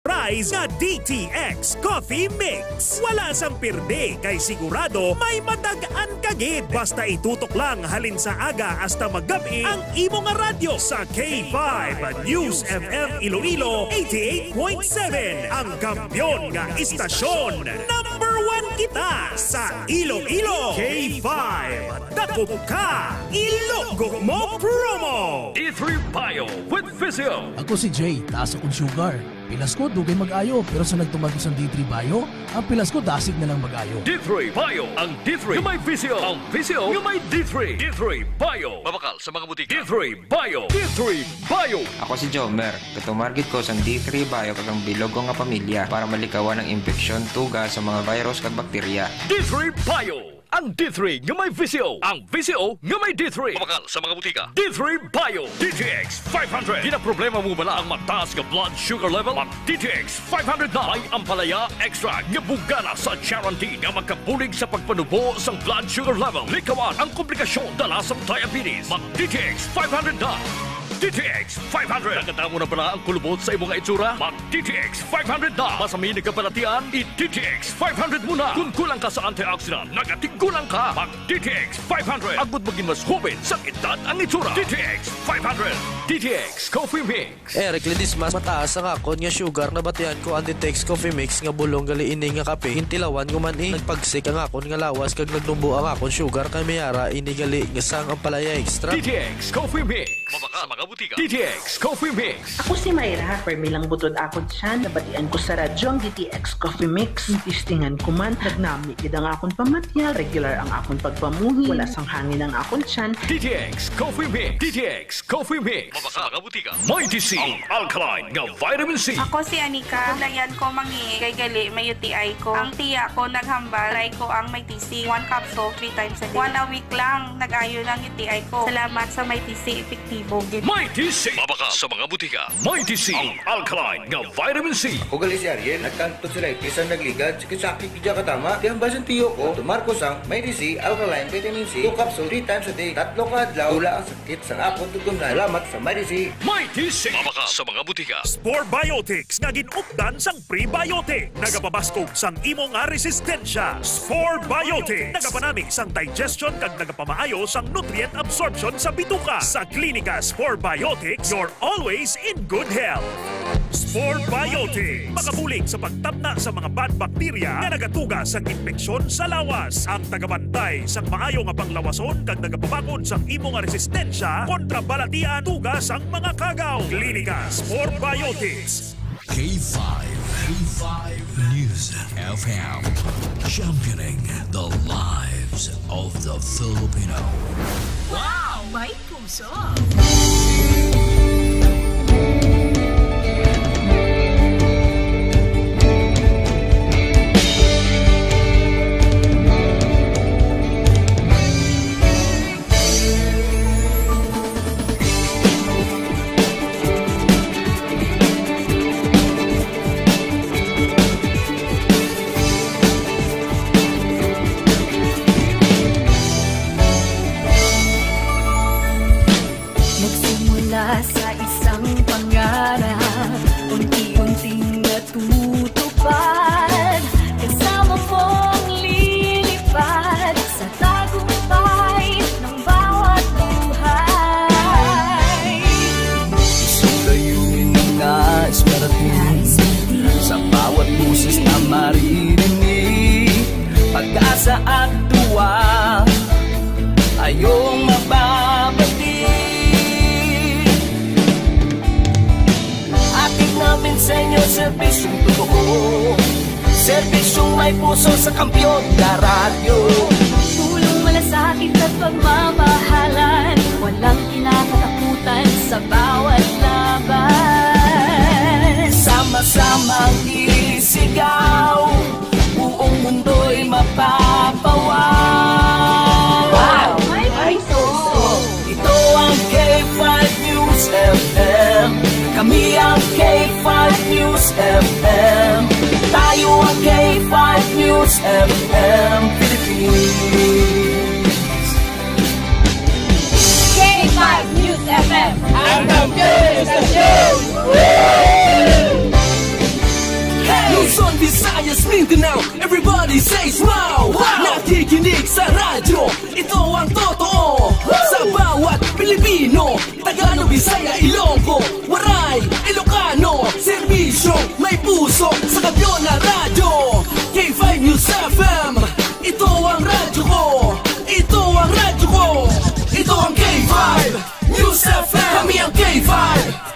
Prize nga DTX Coffee Mix. Wala sang pirde kay sigurado may matagaan kagid. Basta itutok lang halin sa aga hasta maggabi ang imo nga radyo sa K5 News FM Iloilo 88.7. Ang kampiyon nga istasyon. Number 1 kita sa Iloilo. K5 Dakop ka Ilonggo mo promo. D3 Bio with Physio. Ako si Jay, taas akong sugar. Pilas ko, dugay mag-ayo. Pero sa nagtumag ko sa D3 Bio, ang pilas ko dasig na lang mag-ayo. D3 Bio. Ang D3 yung may Physio. Ang Physio yung may D3. D3 Bio. Mabakal sa mga butika. D3 Bio. D3 Bio. Ako si Jomer. Katumargit ko sa D3 Bio kagang bilog ko nga pamilya para malikawan ang infeksyon, tuga sa mga virus kag bakterya. D3 Bio. Ang D3 nga may Physio. Ang Physio nga may D3. Mabakal sa mga butika. D3 Bio. DTX 500. Di na problema mo bala ang mataas nga blood sugar level? Mag DTX 500 na. May ampalaya extra nga bugana sa guarantee nga magkabulig sa pagpanubo sa blood sugar level. Likawan ang komplikasyon dala sa diabetes. Mag DTX 500 na. DTX 500. Nakatamo na pala ang kulubot sa imong itsura? Mag DTX 500 na. Masaminig ka palatian? I-DTX 500 muna. Kung kulang ka sa antioxidant, nagatigkulang ka. Mag DTX 500. Agud maging mas hubin sa edad ang itsura. DTX 500. DTX Coffee Mix. Eric Lidis mas mataas ang akon nga sugar na batian ko ang DTX Coffee Mix nga bulong gali ini nga kape. Hintilawan ko man nagpagsik ang akon nga lawas kag nagdumbo ang akon sugar kay mayara ini gali nga sang ang palaya extra. DTX Coffee Mix. Mabaka mga butika. DTX Coffee Mix. Ako si Mayra, permilang butod akon siya, nabatian ko sa radyo ang DTX Coffee Mix. Tistingan ko man, nagnami gid ang akon pamatyal, regular ang akon pagpamuhi, wala sang hangin ang akon siyan. DTX Coffee Mix. DTX Coffee Mix. Mabaka mga butika. Mighty C. Ang alkaline nga vitamin C. Ako si Anika, layan ko mangi, kay gali may UTI ko. Ang tiya ko naghambal, try ko ang may TC, 1 capsule 3 times a day. 1 a week lang, nag-ayo ng UTI ko. Salamat sa may TC, epektibo. Mighty C. Mabaka sa mga butika. Mighty C. Ang alkaline nga vitamin C. Ugali si Ariel, nagkanto sila ipisan nagligad, sakit-sakit kidya katama. Di ang basan tiyo ko, tumarkos ang Mighty C, alkaline, vitamin C, 2 capsule 3 times a day. 3 kadlaw, wala ang sakit sa akong tugtong na. Salamat sa Mighty C. Mighty C. Mabaka sa mga butika. Spore Biotics nga ginupdan sang prebiotic. Nagapabaskog sang imo nga resistensya. Spore Biotics. Nagapanami sang digestion kag nagapamaayo sang nutrient absorption sa bituka. Sa klinika Spore Biotics, you're always in good health. Spore Biotics. Makabulig sa pagtabna sa mga bad bacteria nga nagatuga sa infeksyon sa lawas. Ang tagabantay sang maayo nga panglawason kag nagapabakod sang imo nga resistensya kontra balatian tuga sang mga kagaw. Klinika Spore Biotics. K5 News FM, championing the lives of the Filipino. Wow! May puso! Sa isang pangarap, unti-unting natutupad. Kasama mong lilipad sa tagumpay ng bawat buhay. Isang layunin ng nais parating sa bawat busis na maririnig. Pag-asa at tuwa ayong mababati. Namin sa inyo, serbisyong totoo, serbisyong may puso sa kampiyon na radyo. Tulong malasakit at pagmamahalan, walang kinakatakutan sa bawat laban. Sama-samang isigaw, buong mundo'y mapapawaw. Wow! May puso! Ito ang K5 News FM. Kami ang K5 News FM. Tayo ang K5 News FM Philippines. K5 News FM. Ang kampiyon sa show! Visayas, Mindanao, everybody says wow! Nakikinig sa radyo, ito ang totoo. Sa bawat Pilipino, Tagalog, Bisaya, Ilonggo, Waray, Ilocano, serbisyo, may puso sa kampiyon na radyo. K5 News FM, ito ang radyo ko. Ito ang radyo ko. Ito ang K5 News FM. Kami ang K5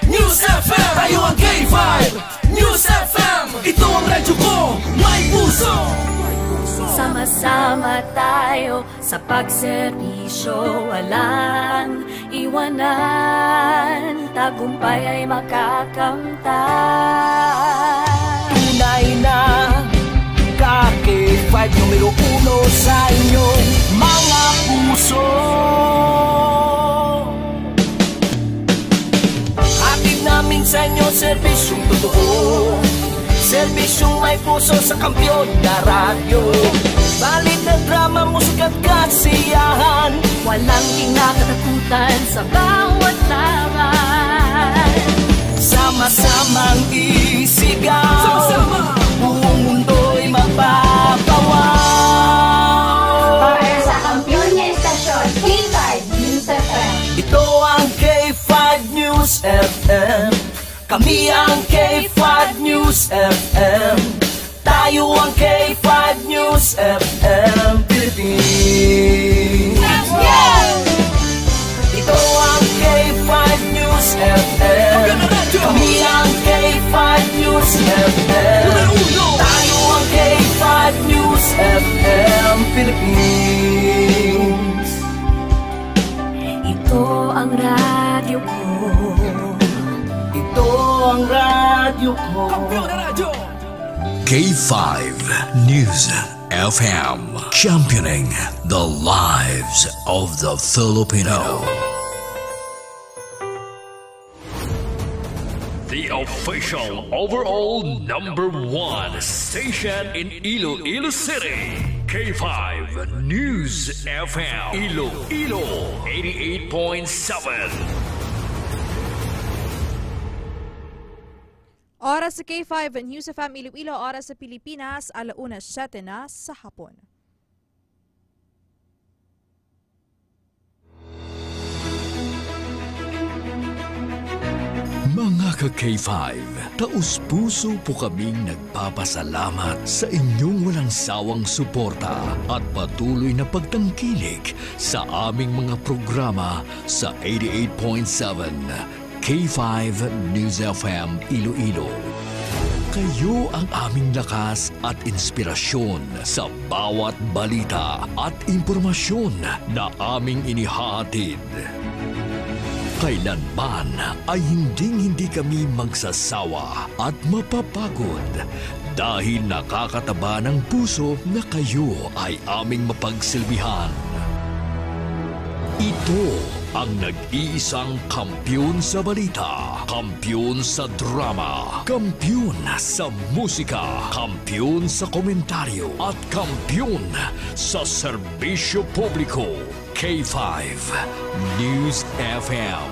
News FM. Tayo ang K5 News FM. Ito ang radyo ko. May puso. Sama-sama tayo sa pagserbisyo, walang iwanan, tagumpay ay makakamtan. Tunay na K5 numero 1 sa inyong mga puso. Hatid namin sa inyo serbisyong totoo, serbisyong may puso sa kampiyon na radyo. Balit na drama, musika at kasiyahan, walang kinakatakutan sa bawat laban. Sama-samang isigaw, sama-sama, buong mundo'y magpapawaw. Para sa kampiyon niya istasyon, K5 News FM. Ito ang K5 News FM. Kami ang K5 News FM. Tayo ang K5 News FM Philippines. Ito ang K5 News FM. Kami ang K5 News FM. Tayo ang K5 News FM Philippines. Ito ang radyo ko. Ito ang radyo ko. K5 News FM, championing the lives of the Filipino. The official overall #1 station in Iloilo City. K5 News FM. Iloilo 88.7. Oras sa K5 News FM Iloilo, oras sa Pilipinas, 1:07 na sa hapon. Mga ka-K5, taus-puso po kaming nagpapasalamat sa inyong walang sawang suporta at patuloy na pagtangkilik sa aming mga programa sa 88.7 K5 News FM Iloilo. Kayo ang aming lakas at inspirasyon sa bawat balita at impormasyon na aming inihahatid. Kailanman ay hindi kami magsasawa at mapapagod dahil nakakataba ng puso na kayo ay aming mapagsilbihan. Ito ang nag-iisang kampiyon sa balita, kampiyon sa drama, kampiyon sa musika, kampiyon sa komentaryo, at kampiyon sa serbisyo publiko. K5 News FM,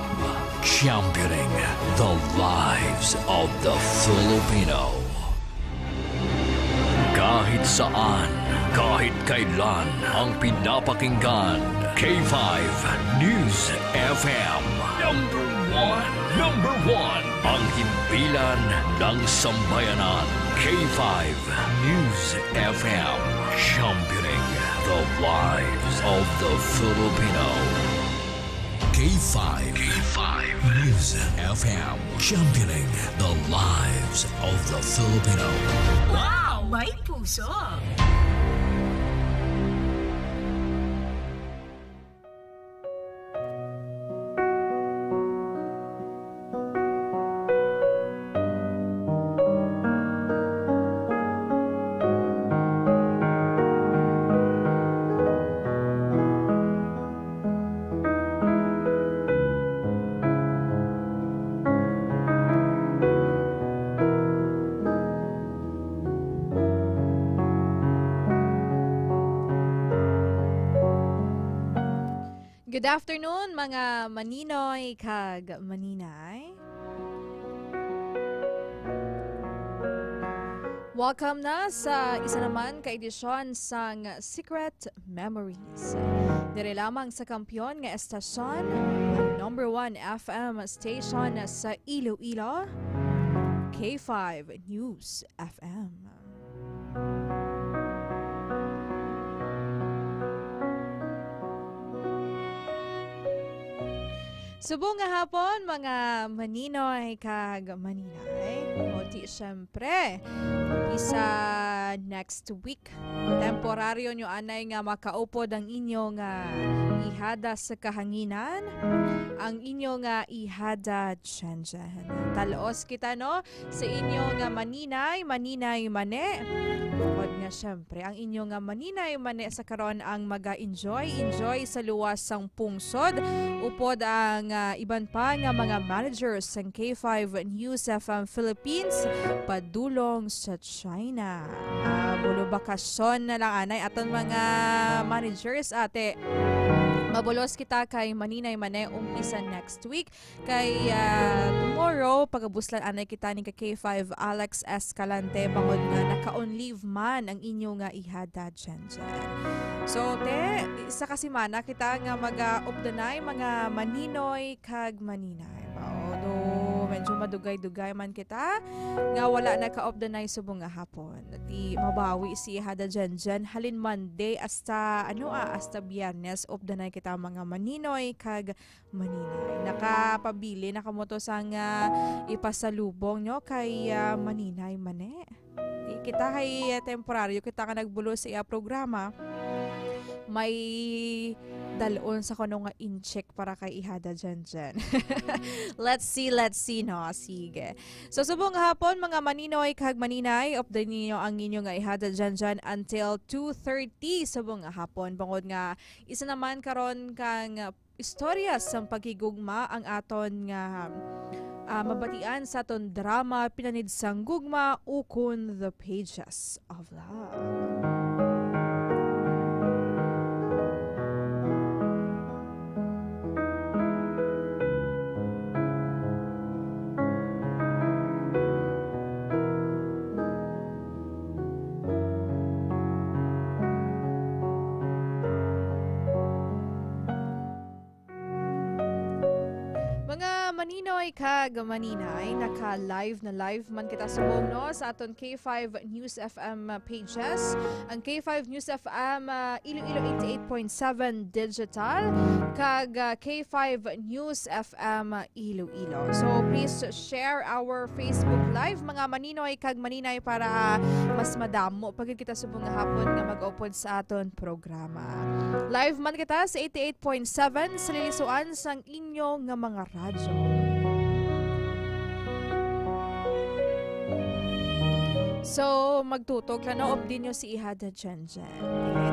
championing the lives of the Filipino. Kahit saan, kahit kailan, ang pinapakinggan, K5 News FM. Number one, ang himpilan ng sambayanan. K5 News FM, championing the lives of the Filipino. K5 News FM, championing the lives of the Filipino. Wow! May puso! Good afternoon mga maninoy kag maninay. Welcome na sa isa naman ka-edisyon sang Secret Memories. Dire lamang sa kampiyon nga estasyon, number 1 FM station sa Iloilo, K5 News FM. Subong nga hapon mga maninoy kag maninay. Moti syempre, isa next week. Temporaryo nyo anay nga makaupod ang inyong ihada sa kahanginan. Ang inyong ihada dyan. Talos kita no sa inyong maninay mane. Bukod nga syempre, ang inyong maninay mane sa karon ang enjoy sa luwas sang pungsod. Upod ang iban pa nga mga managers ng K5 News FM Philippines padulong sa China. Bulo bakasyon na lang anay aton mga managers ate. Mabulos kita kay maninay mane umpisa next week. Kay tomorrow, pagabuslan anay kita ni K5 Alex Escalante bangod nga naka-on leave man ang inyong ihada dyan. So, isa ka simana kita nga mag-updanay mga maninoy kag maninay. Although medyo madugay-dugay man kita nga wala naka-updanay subong nga hapon. Di mabawi si ihada dyan halin Monday hasta Biyernes updanay kita mga maninoy kag maninay. Nakapabili nakamoto sang ipasalubong nyo kay maninay mane. Di kita kay temporaryo kita ka nagbulo sa iya programa. May dalon sa kuno nga in-check para kay ihada dyan. Let's see no. Sige. So subong hapon mga maninoy kag maninay, update ninyo ang inyo nga ihada dyan until 2:30 subong hapon. Bangod nga isa naman karon kang istorya sa pagigugma ang aton nga mabatian sa aton drama pinanid sang gugma ukon The Pages of Love. Maninoy kag maninay, naka-live man kita subong no sa aton K5 News FM pages. Ang K5 News FM Iloilo 88.7 digital kag K5 News FM Iloilo. So please share our Facebook Live mga maninoy kag maninay para mas madamo pag kita subong nga hapon nga mag-upod sa aton programa. Live man kita sa 88.7 sa lilisuan sang inyo nga mga radyo. So, magtutok lang na din nyo si ihada dyan.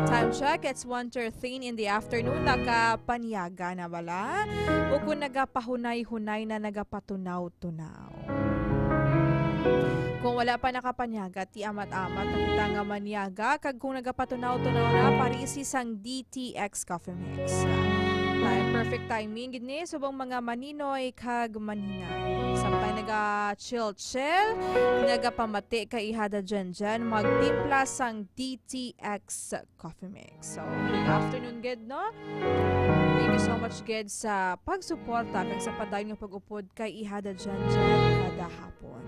Time check, it's 1:13 in the afternoon. Nakapanyaga na bala? O kung nagapahunay-hunay na nagapatunaw-tunaw? Kung wala pa nakapanyaga, ti amat-amat na kita nga manyaga. Kag kung nagapatunaw-tunaw na, parisi sang DTX Coffee Mix. Perfect timing gini subong mga maninoy kag maninay. Samtay naga-chill, nagapamati kay ihada dyan magtimpla sang DTX Coffee Mix. So, good afternoon gid no? Thank you so much gid sa pagsuporta kag sa padayon nga pag-upod kay ihada dyan kada hapon.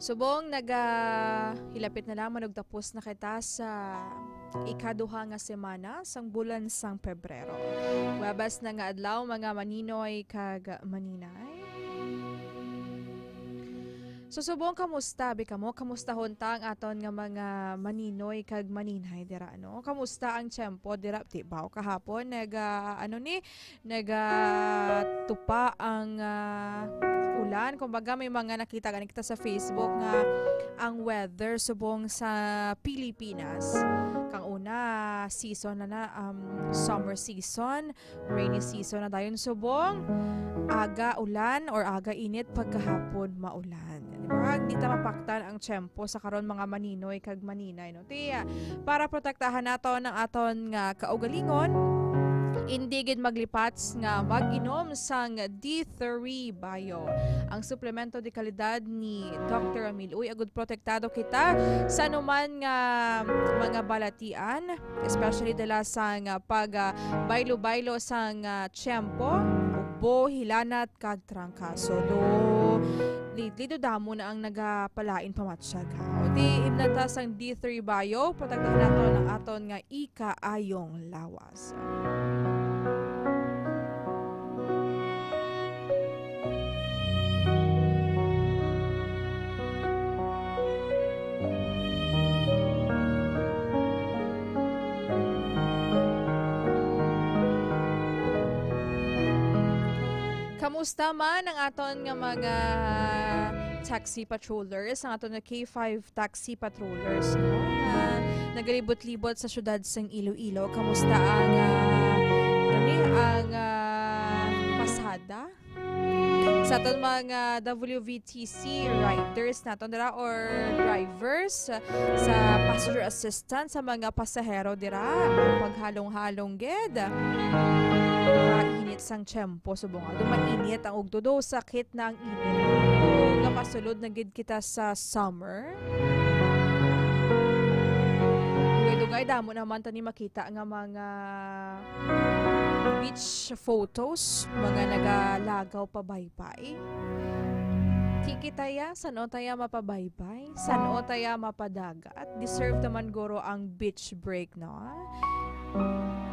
Subong hilapit na lang manugtapos na kita sa ikaduha nga semana sang bulan sang Pebrero. Wabas na nga adlaw mga maninoy kag maninay. So subong kamusta kamusta hontang aton nga mga maninoy kag maninay dira no? Kamusta ang tiyempo dira ti baw kahapon tupa ang ulan. Kumbaga may mga nakita kita sa Facebook nga ang weather subong sa Pilipinas. Kang una, season na summer season, rainy season na dayon subong, aga ulan or aga init pagkahapon maulan. Diba? Di ta mapaktan ang tiyempo sa karon mga maninoy kag maninay. No? Tiya, para protektahan nato ng aton nga kaugalingon, hindi gid maglipats nga mag-inom sang D3 Bio. Ang suplemento de kalidad ni Dr. Amil. Uy, agud protektado kita sa anuman nga mga balatian, especially dala sang baylo-baylo sang tiyempo, ugbo, hilanat, kag trangkaso. Dito damo na ang nagapalain pamatsyag. O di ibnata sang D3 Bio, protektahan nato ng aton nga ikaayong lawas. Kamusta man ang aton nga mga taxi patrollers, ang aton nga K5 taxi patrollers, no? Nagalibot-libot sa syudad sang Iloilo. Kamusta ang pasada? Sa aton mga WVTC riders naton dira or drivers, sa passenger assistant, sa mga pasahero dira, paghalong-halong ged. Mainit sang tiyempo subong mainit ang ugtudo, sakit na ang init. Nga pasulod na gid kita sa summer. Dugay damo naman tani makita nga mga beach photos, mga nagalagaw pa baybay. Tiki taya, sano taya mapabaybay, sano taya mapadagat. Deserve naman guro ang beach break, no?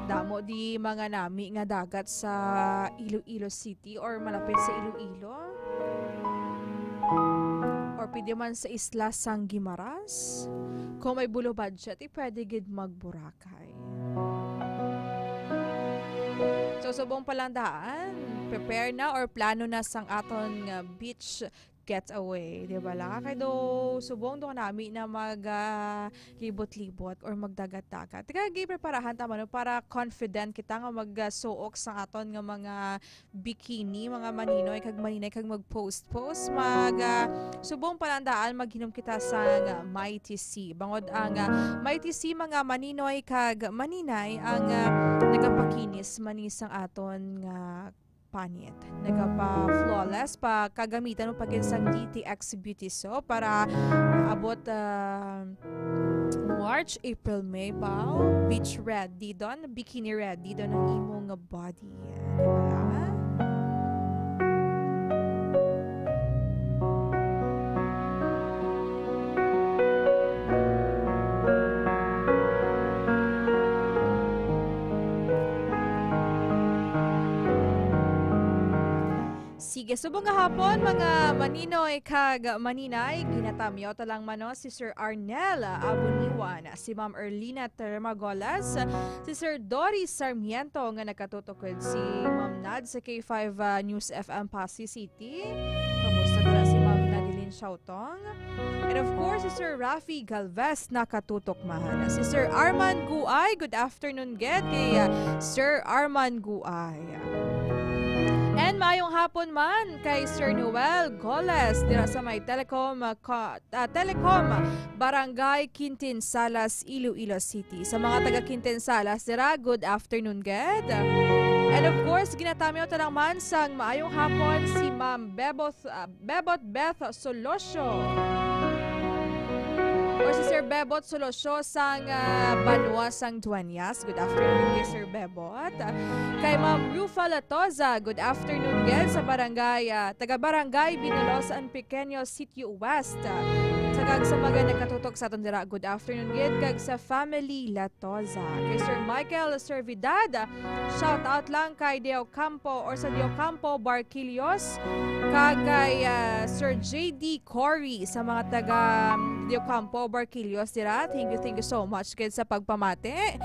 Damo di mga nami nga dagat sa Iloilo City or malapit sa Iloilo. Or pwede man sa isla sang Guimaras. Kung may bulo budget, pwede gid mag-Boracay. So subong palandaan, prepare na or plano na sang aton beach getaway, di ba la? Kaya do subong do nami na mag-libot-libot or magdagat-dagat. Kaya gi-preparahan tama no para confident kita nga mag-suok sa aton nga mga bikini, mga maninoy kag maninay kag mag-post-post. Subong palandaan maghinom kita sa Mighty Sea. Bangod ang Mighty Sea mga maninoy kag maninay ang nagapakinis manis ang aton nga panit. Nagapa-flawless pa kagamitan mo pag-insang DTX Beauty Soap para abot March, April, May pa. Beach ready doon, bikini ready doon ang imong body. Diba? Sige, subong nga hapon mga maninoy kag maninay, ginatamyo talang mano si Sir Arnel Abuniwan, si Ma'am Erlina Termagolas, si Sir Doris Sarmiento nga nakatutukod, si Ma'am Nad sa K5 News FM Pasig City. Kamusta na si Ma'am Nadilin Shautong? And of course, si Sir Rafi Galvez nakatutok mahal. Si Sir Arman Guay, good afternoon get kay Sir Arman Guay. And mayong hapon man kay Sir Noel Goles dira sa may Telecom Barangay Quintinsalas, Iloilo City. Sa mga taga Quintinsalas dira, good afternoon ged. And of course, ginatamyo talang man sang maayong hapon si Ma'am Bebot Beth Solosyo. Or si Sir Bebot Solosyo sang Banwa sang Duanyas. Good afternoon kay Sir Bebot. Kay Ma'am Rufa Latoza, good afternoon gel sa barangay, taga-barangay Binulos and Pequeño Sitio West. Kag sa mga nakatutok sa aton dira, good afternoon gid kag sa family Latoza. Kay Sir Michael Servidad, shout out lang kay Deo Campo or sa Deo Campo Barquilios, kag kay Sir JD Cory sa mga taga Deo Campo Barquilios dira. Thank you so much gid sa pagpamate.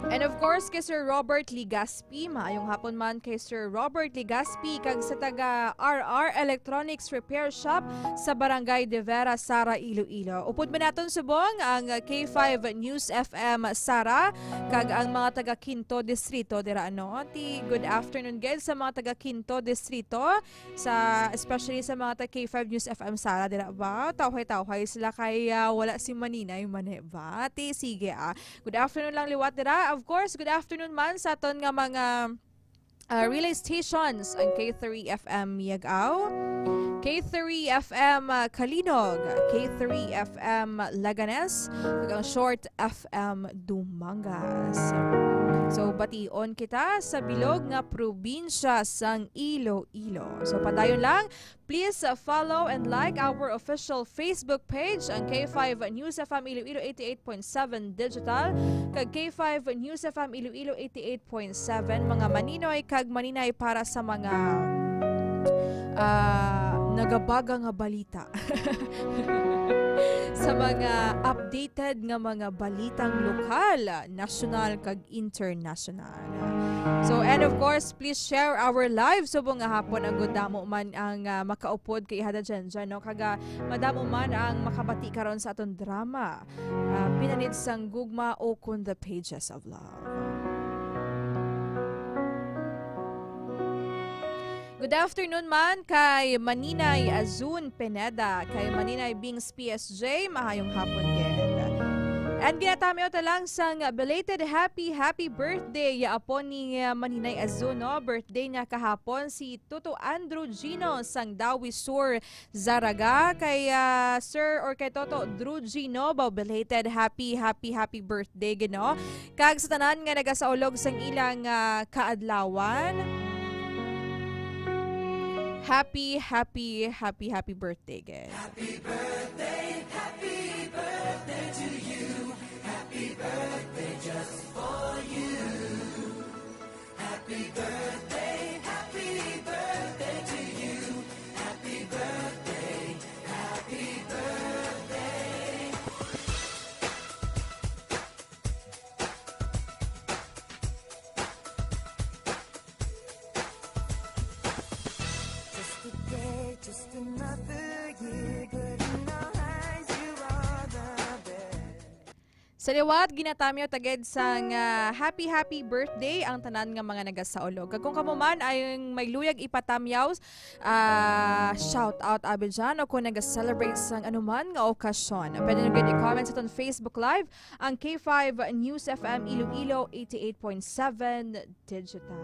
And of course, kay Sir Robert Ligaspi, maayong hapon man kay Sir Robert Ligaspi, kag sa taga RR Electronics Repair Shop sa Barangay De Vera, Sara, Iloilo. Upod ba naton subong ang K5 News FM Sara, kag ang mga taga Quinto Distrito, dira ano? Good afternoon guys sa mga taga Quinto Distrito, especially sa mga taga K5 News FM Sara, dira ba? Tawhay sila kay wala si Maninay mane ba? Sige Good afternoon lang liwat dira. Of course, good afternoon man sa aton nga mga relay stations ang K3 FM Miagao, K3 FM Kalinog, K3 FM Laganes, kag ang Short FM Dumangas. So bation kita sa bilog nga probinsya sang Iloilo. So padayon lang, please follow and like our official Facebook page ang K5 News FM Iloilo 88.7 Digital kag K5 News FM Iloilo 88.7 mga maninoy kag maninay para sa mga nagabaga nga balita. Sa mga updated nga mga balitang lokal, national kag international. So and of course, please share our live subong nga hapon ang gudamo man ang makaupod kay ihada dyan, no? Kaga madamo man ang makabati karon sa aton drama. Pinanid sang gugma o kun the pages of love. Good afternoon man kay Maninay Azun Pineda, kay Maninay Bings PSJ, mahayong hapon gid. And ginatamiyo talang sang belated happy birthday yapon ni Maninay Azun, no? Birthday niya kahapon si Toto Andrew Gino sang Dawi Sur Zaraga, kay Sir or kay Toto Drew Gino, belated happy birthday gino. Kag sa tanan nga nagasaulog sang ilang kaadlawan, happy birthday again. Happy birthday to you. Happy birthday just for you. Happy birthday to you. Happy birthday. Just another year, good in our eyes, you are the best. Sa liwat, ginatamyo taged sang happy birthday ang tanan nga mga nagasaulog. Kung kamo man ay may luyag ipatamyaw, shout out Abidjan o kung nag-celebrate sang anuman nga okasyon. Pwede nyo i-comment sa ton Facebook Live ang K5 News FM Iloilo 88.7 Digital.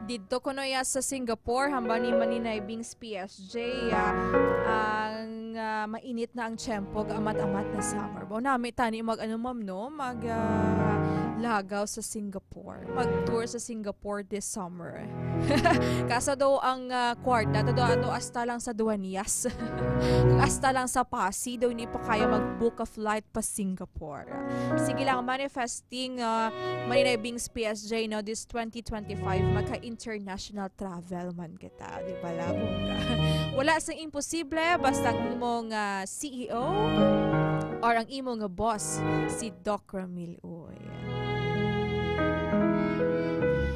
Dito ko na sa Singapore, hamba ni Maninay Bings PSG, ang mainit na ang tiyempo, amat-amat na summer. Bao nami tani lagaw sa Singapore. Mag-tour sa Singapore this summer. Kasa daw ang kwarta, daw hasta lang sa Duanias. Hasta lang sa Pasig, daw hindi pa kaya mag-book a flight pa Singapore. Sige lang, manifesting Maninay Bings PSG, no, this 2025, maka-international travel man kita. Di ba, labong ka? Wala sang imposible, basta ang imong CEO or ang imong boss, si Doc Ramil Uy.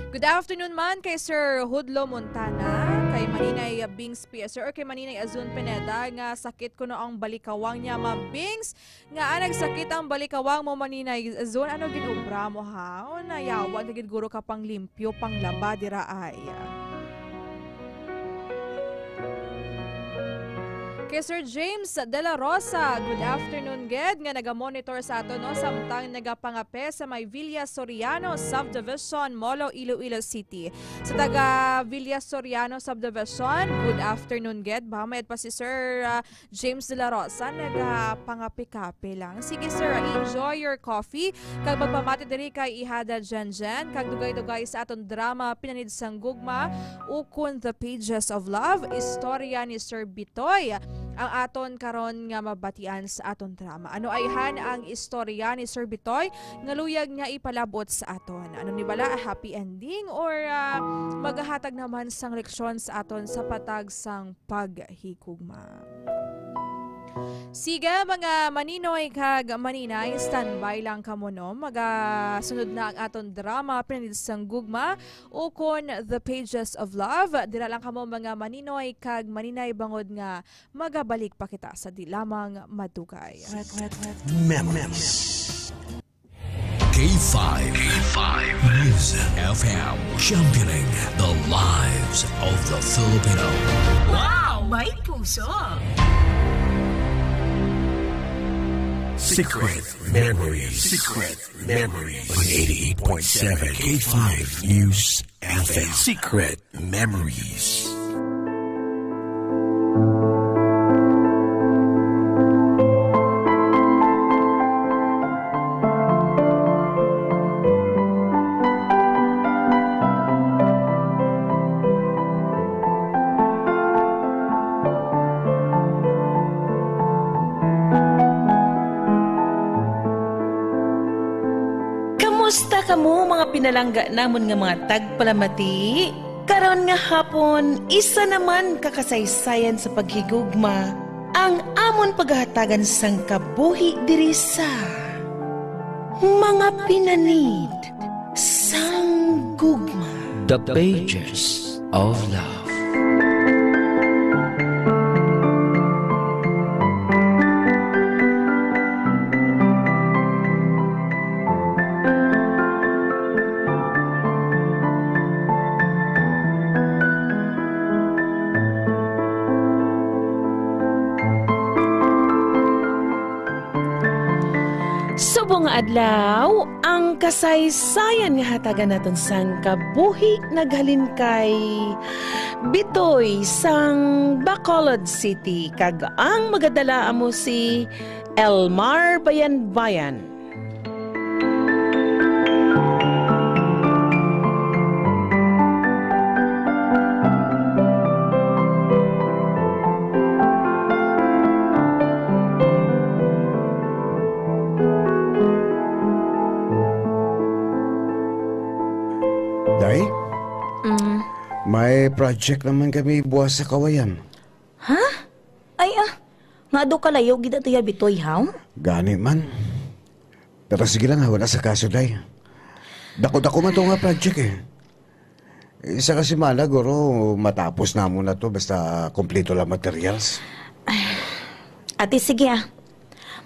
Good afternoon man kay Sir Hudlo Montana, kay Maninay Bings PSR or kay Maninay Azun Pineda nga sakit ko no ang balikawang niya, Ma'am Bings. Nga nagsakit ang balikawang mo, Maninay Azun, ano ginubra mo ha? O nayawan na guro ka pang limpyo, pang laba dira ay. Kay Sir James De La Rosa, good afternoon ged, nga naga-monitor sa ato no, samtang nagapangape sa may Villa Soriano Subdivision, Molo, Iloilo City. Sa taga Villa Soriano Subdivision, good afternoon ged, bamayad pa si Sir James De La Rosa, nagapangape-kape lang. Sige sir, enjoy your coffee, kag magpamati diri kay ihada Jen, kag dugay-dugay sa aton drama Pinanid sang Gugma, ukon the pages of love, istorya ni Sir Bitoy. ang aton karon nga mabatian sa aton drama. Ano ayhan ang istorya ni Sir Bitoy nga luyag nga ipalabot sa aton? Ano ni bala, a happy ending or maghahatag naman sang leksyon sa aton sa patag sang paghikugma? Sige mga maninoy kag maninay, standby lang kamo no. Magasunod na ang aton drama pinanid sang gugma ukon The Pages of Love. Dira lang kamo mga maninoy kag maninay bangod nga magabalik pa kita sa di lamang madugay. Memories. K5 News FM, championing the lives of the Filipino. Wow! May puso! Secret Memories. On 88.7 K5 News FM. Secret Memories. Kamusta kamo mga pinalangga namon nga mga tagpalamati? Karon nga hapon, isa naman kakasaysayan sa paghigugma ang amon paghahatagan sang kabuhi diri sa mga pinanid sang gugma. The Pages of Love. Subong adlaw, ang kasaysayan nga hatagan naton sang kabuhi naghalin kay Bitoy sang Bacolod City kag ang magadala amo si Elmar Bayan. Day? May project naman kami buwas sa kawayan. Ha? Ay nga do kalayo gid ato ya Bitoy haw? Gani man. Pero sige lang wala sa kaso day. Dako-dako man to nga project eh. Isa kasi mala guro matapos na muna to basta kompleto lang materials. Ate sige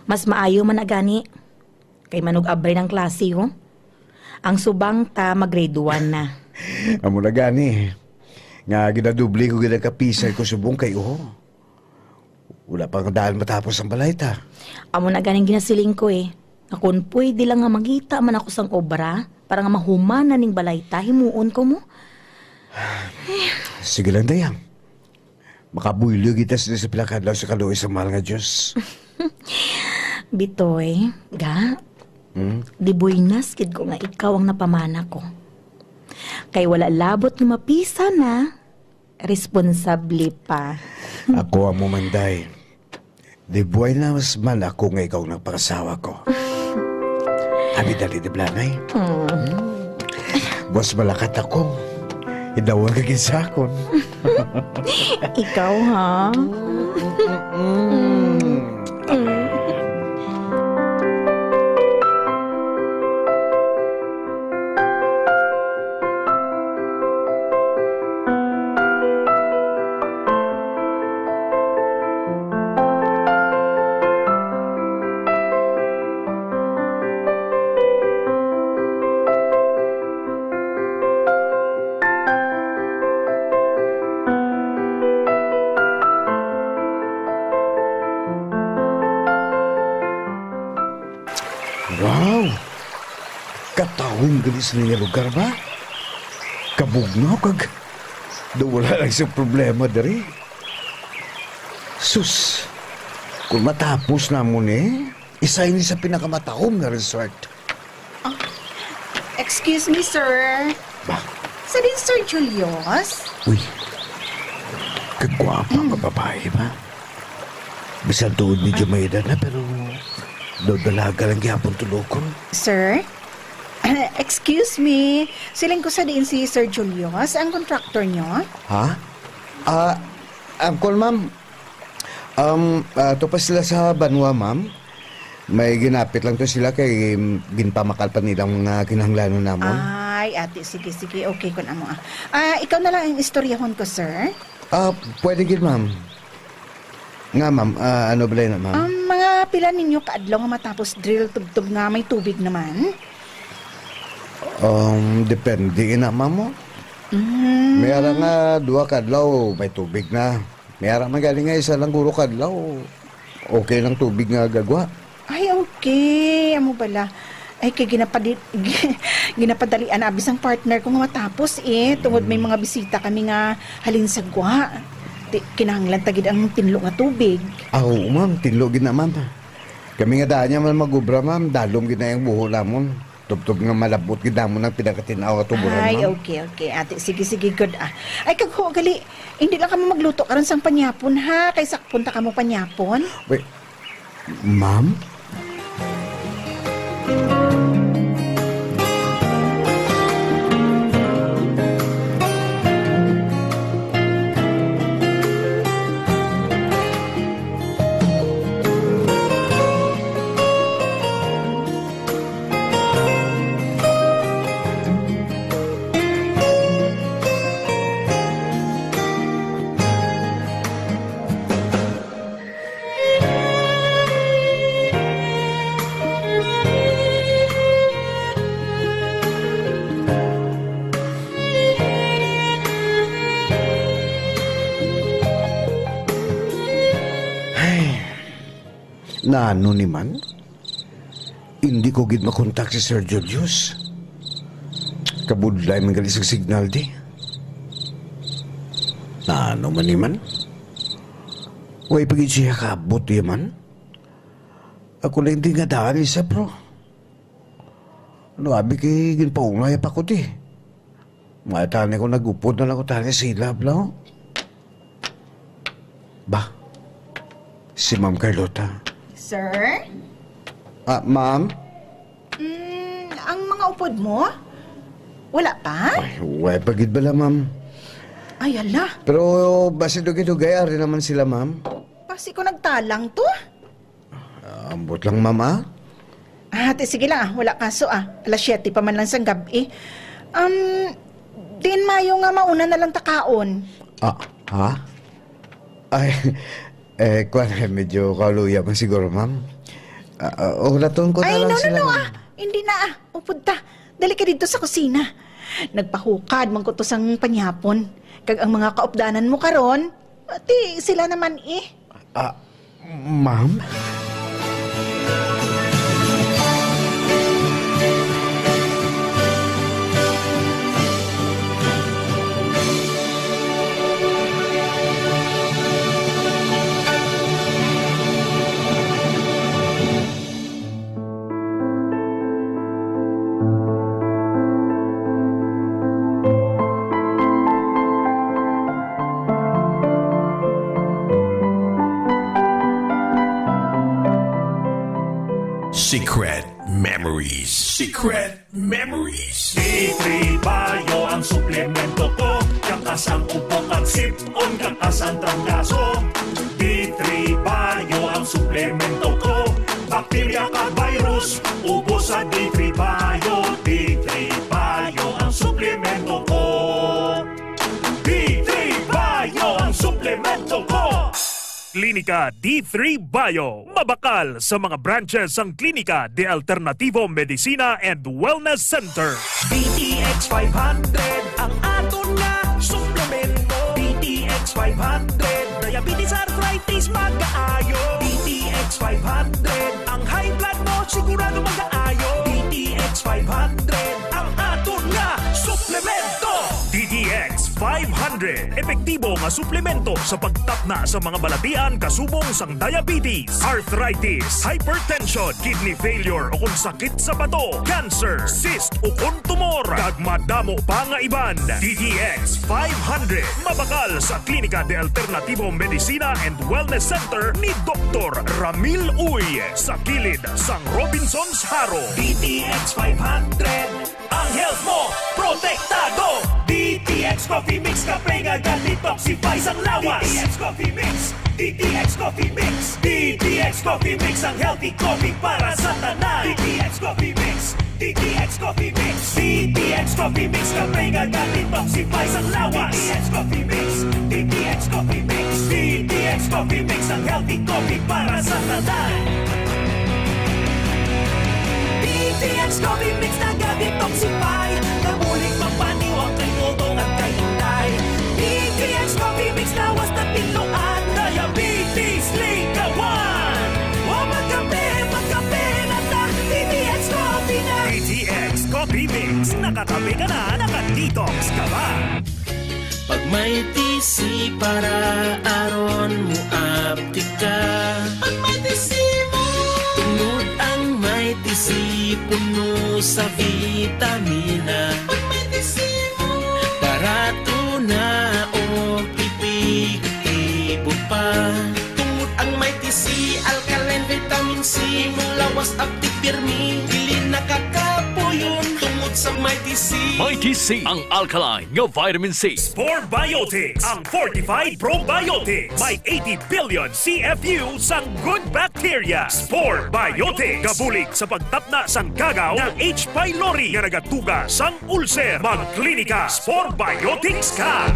mas maayo man na gani. Kay manog abray ng klase ho. Ang subang ta mag-grade 1 na. Amo na gani. Nga ginadubli ko ginakapisay ko subong kay uho. Wala pang daan matapos ang balay ta. Amo na ganing ginasiling ko eh. Akon pwede lang nga magita man ako sang obra para nga mahumana ning balay ta. Himuon ko mo. Sige lang dayang. Makabuylo kita sa pilakadlaw sa kaluoy sa mahal nga Diyos. Bitoy, ga? Di buinas kid ko nga ikaw ang napamana ko. Kay wala labot nga mapisa na, responsable pa. Ako ang mumanday. Di buhay na mas man ako nga ikaw ng pangasawa ko. Dali di blanay. Mas malakat ako. Idawag kagin sa akon. Ikaw ha? Wow! Katawin galis na yung lugar ba? Kabugnaw kag... Wala lang sa problema dari. Sus! Kung matapos na mo ni, isa ini sa pinakamatahom na resort. Excuse me, sir. Ba? Sa din, Sir Julius? Uy, kagwapa nga babae ba? Bisan tuod medyo may edad na, pero dalaga lang gihapon tulokon. Sir? Excuse me. Siling ko sa diin si Sir Julius, ang contractor nyo. Ha? Angkol, ma'am. Ito pa sila sa Banwa, ma'am. May ginapit lang to sila kay ginpamakal pa nilang mga kinahanglanon namon. Ay, ate, sige. Okay ko na mo. Ikaw na lang ang istoryahon ko, sir. Pwede gid, ma'am. Nga, ma'am. Ano ba na, ma'am? Mga pila ninyo kaadlaw nga matapos drill tubtob nga may tubig naman? Depende na, ma'am. Mayara nga 2 kadlaw may tubig na. Mayara magaling nga 1 lang guro kadlaw. Okay lang tubig nga gagwa. Ay, okay. Amo pala. Ay, kay ginapadalian abis ang partner ko nga matapos tungod may mga bisita kami nga halin sa gwa. Kinahanglan tagid ang tinlo nga tubig. Oo, ma'am. Tinlo gid na, ma'am. Kami nga daan niya man magubra, ma'am. Dalom gid na yung buho namon. Tubtob nga malabot gid namon ng pinakatinaw nga tuburan, ma'am. Ay, okay. Ate, sige, good. Ay, kagho, gali. Hindi lang kami magluto karon sang panyapon, ha? Kaysa punta ka mo panyapon. Wait. Ma'am? Naano ni man? Hindi ko gid makontak si Sir Julius. Kabudlay man gali sa signal di. Naano man ni man? Way pagid siya kaabot di man? Ako lang hindi nga daan isa, bro. Ano, abi kay ginpaungay pa ko di. Mga tani ko nagupod na lang ko tani sila, bro. Ba? Si Ma'am Carlota. Sir? Ma'am? Ang mga upod mo? Wala pa? Ay, way pagid bala, ma'am. Ay, ala. Pero basi dugay-dugay, ari naman sila, ma'am. Basi ko nagtalang to. Ambot lang, ma'am, Ate, sige lang, wala kaso, 7:00 pa man lang sang gabi. Din mayo nga mauna na lang takaon. Ha? Ay, medyo kaluya man siguro, ma'am. Ulaton ko na lang sila. Ay, hindi na, upod ta. Dali ka dito sa kusina. Nagpahukad man ko to sang panyapon. Kag ang mga kaupdanan mo karon, pati sila naman Ma'am? Secret Memories. D3 Bio ang suplemento ko. Kakas ang upong at sip-on, kakas ang trangkaso. D3 Bio ang suplemento ko. Bakterya ka virus, ubos sa D3 Bio. D3 Bio ang suplemento ko. D3 Bio ang suplemento ko. Klinika D3 Bio. Mabakal sa mga branches ang Klinika de Alternativo Medicina and Wellness Center. DTX 500 ang aton nga suplemento. DTX 500 diabetes arthritis magkaayo. DTX 500 ang high blood mo sigurado magkaayo. DTX 500 ang aton nga suplemento. DTX 500 500. Epektibo nga suplemento sa pagtapna sa mga balatian kasubong sang diabetes, arthritis, hypertension, kidney failure o kung sakit sa bato, cancer, cyst o kung tumor. Kag madamo pa nga iban. DTX 500. Mabakal sa Klinika de Alternativo Medicina and Wellness Center ni Dr. Ramil Uy sa kilid sang Robinson's Haro. DTX 500. Ang health mo, protektado! DTX Coffee Mix Kape nga detoxify sang lawas. DTX Coffee Mix, DTX Coffee Mix, DTX Coffee Mix, ang healthy coffee para sa tanan. DTX Coffee Mix, DTX Coffee Mix, DTX Coffee Mix Kape nga detoxify sang lawas. DTX Coffee Mix, DTX Coffee Mix, DTX Coffee Mix, ang healthy coffee para sa tanan. DTX Coffee Mix na detoxify, namuling magpaniwang kay Dodong at kay Inday. DTX Coffee Mix lawas na pinuan, diabetes ligawan. O magkape na ta, DTX Coffee na. DTX Coffee Mix, nakakape ka na, nakadetox ka ba? Pag may TC para aron mo aptik ka. Pag may TC mo, tungod ang may TC puno sa vitamina. Pag may TC mo, barato na o epektibo pa. Tungod ang may TC, alkaline vitamin C, mulawas aptik pirmi, dili nakakapuyon. Tungod sa may TC. May TC, ang alkaline nga vitamin C. Spore Biotics, ang fortified probiotics. May 80 billion CFU sang good bacteria. Spore Biotics, kabulig sa pagtapna sang kagaw ng H. pylori nga nagatuga sang ulcer. Magklinika Spore Biotics ka.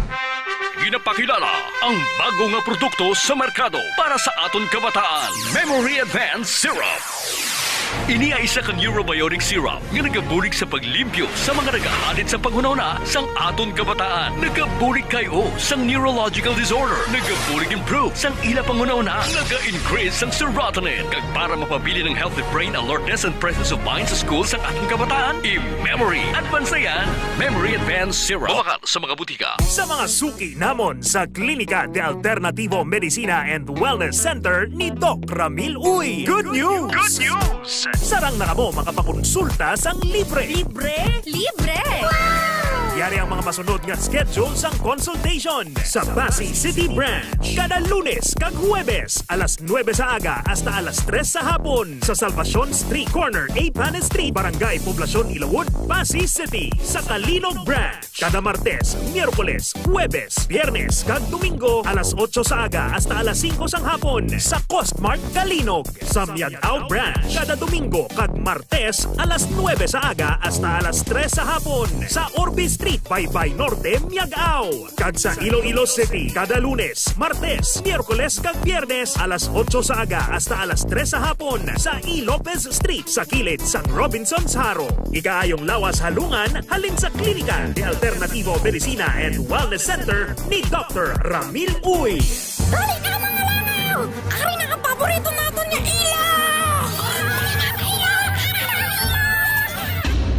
Ginapakilala ang bago nga produkto sa merkado para sa aton kabataan. Memory Advanced Syrup. Ini ay isa ka neurobiotic syrup nga nagabulig sa paglimpyo sa mga nagahalid sa panghunahuna sang aton kabataan. Nagabulig kayo sang neurological disorder. Nagabulig improve sang ila panghunahuna. Naga-increase sang serotonin. Kag para mapabili ng healthy brain alertness and presence of mind sa school sang ating kabataan, i-Memory Advance na yan. Memory Advanced Syrup. Mabakal sa mga butika. Sa mga suki namon sa Klinika de Alternativo Medicina and Wellness Center ni Doc Ramil Uy. Good news! Good news! Sarang na kamo makapakonsulta sang libre. Libre? Libre! Wow! Yari ang mga masunod nga schedule sang consultation sa Pasay City Branch. Kada Lunes kag Huwebes, alas 9 sa aga hasta alas 3 sa hapon sa Salvacion Street Corner, Apan Street, Barangay Poblacion, Ilawod, Pasay City. Sa Kalinog Branch, kada Martes, Miyerkules, Huwebes, Biyernes kag Domingo, alas 8 sa aga hasta alas 5 sang hapon sa Costmart Kalinog. Sa Miagao Branch, kada Domingo kag Martes, alas 9 sa aga hasta alas 3 sa hapon sa Orbe Street, Baybay Norte, Miagao. Kag sa Iloilo City, kada Lunes, Martes, Miyerkules kag Biyernes, alas 8 sa aga hasta alas 3 sa hapon sa E. Lopez Street sa kilid sang Robinson's Haro. Ikaayong lawas halungan halin sa Klinika de Alternativo Medicina and Wellness Center ni Dr. Ramil Uy. Dali ka mga langaw! Ari na ang paborito natin niya ilaw!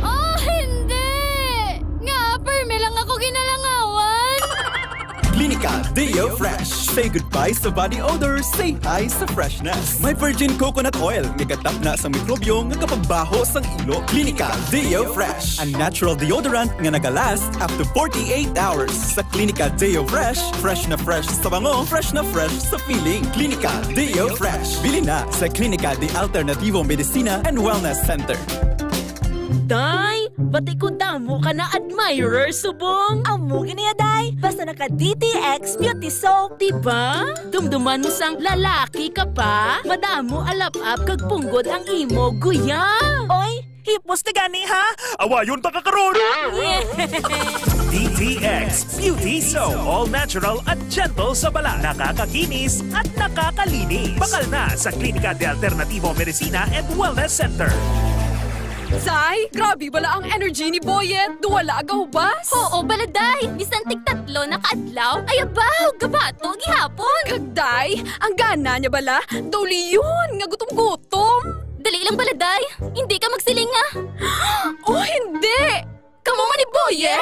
Oh, hindi! Nga, perme lang ako ginalangawan! Klinika Deo Fresh. Say goodbye sa body odor, say hi sa freshness. May virgin coconut oil, nagatap na sa mikrobyo nga kapagbaho sang ilo. Klinika Deo Fresh. Ang natural deodorant nga nagalast up to 48 hours. Sa Klinika Deo Fresh, fresh na fresh sa bango, fresh na fresh sa feeling. Klinika Deo Fresh. Bili na sa Klinika de Alternativo Medicina and Wellness Center. Day, bati ko damo ka na admirer, subong. Amo giniya, day. Basta naka-DTX Beauty Soap. Diba? Dumduman mo sang lalaki ka pa. Madamo alap-ap kag punggod ang imo, guya. Oy, hipos ti gani, ha? Awayon ta kakaroon! DTX Beauty Soap. All natural at gentle sa bala. Nakakakinis at nakakalinis. Bakal na sa Klinika de Alternativo Medicina and Wellness Center. Say, grabe bala ang energy ni Boyet. Duwala agaw bas. Oo, baladay. Bisan tig-tatlo na kaadlaw. Ay abaw, gabato, gihapon. Kagday, ang gana niya bala. Dawli yun, nga gutom-gutom. Dali lang baladay. Hindi ka magsiling nga. Oh, hindi. Kamu man ni Boyet?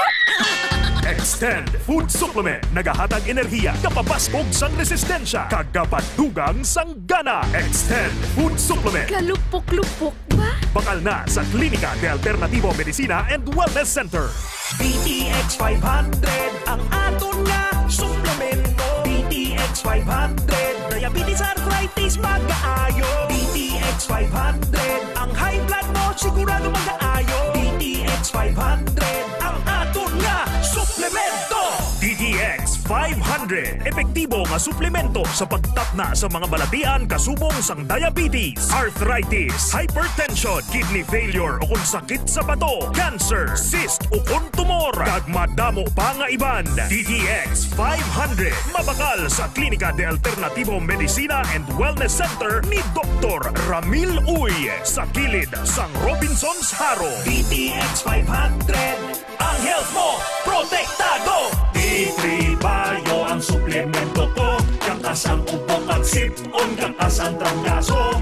Extend Food Supplement. Nagahatag enerhiya, kapabaskog sang resistensya, kagapadugang sang gana. Extend Food Supplement. Kalupok-lupok ba? Bakal na sa Klinika de Alternativo Medicina and Wellness Center. BTX 500 ang aton nga suplemento. BTX 500 diabetes, arthritis, mag-aayo. BTX 500 ang high blood mo sigurado mag-aayo. BTX 500 ang aton nga suplemento. DTX 500. Epektibo nga suplemento sa pagtapna sa mga balatian kasubong sang diabetes, arthritis, hypertension, kidney failure o kung sakit sa bato, cancer, cyst o kung tumor, kag madamo pa nga iban. DTX 500. Mabakal sa Klinika de Alternativo Medicina and Wellness Center ni Dr. Ramil Uy sa kilid sang Robinson's Haro. BTX 500 ang health mo protektado. D3 Bio ang suplemento ko. Kakasang upo kag sip-on, kakasang trangkaso.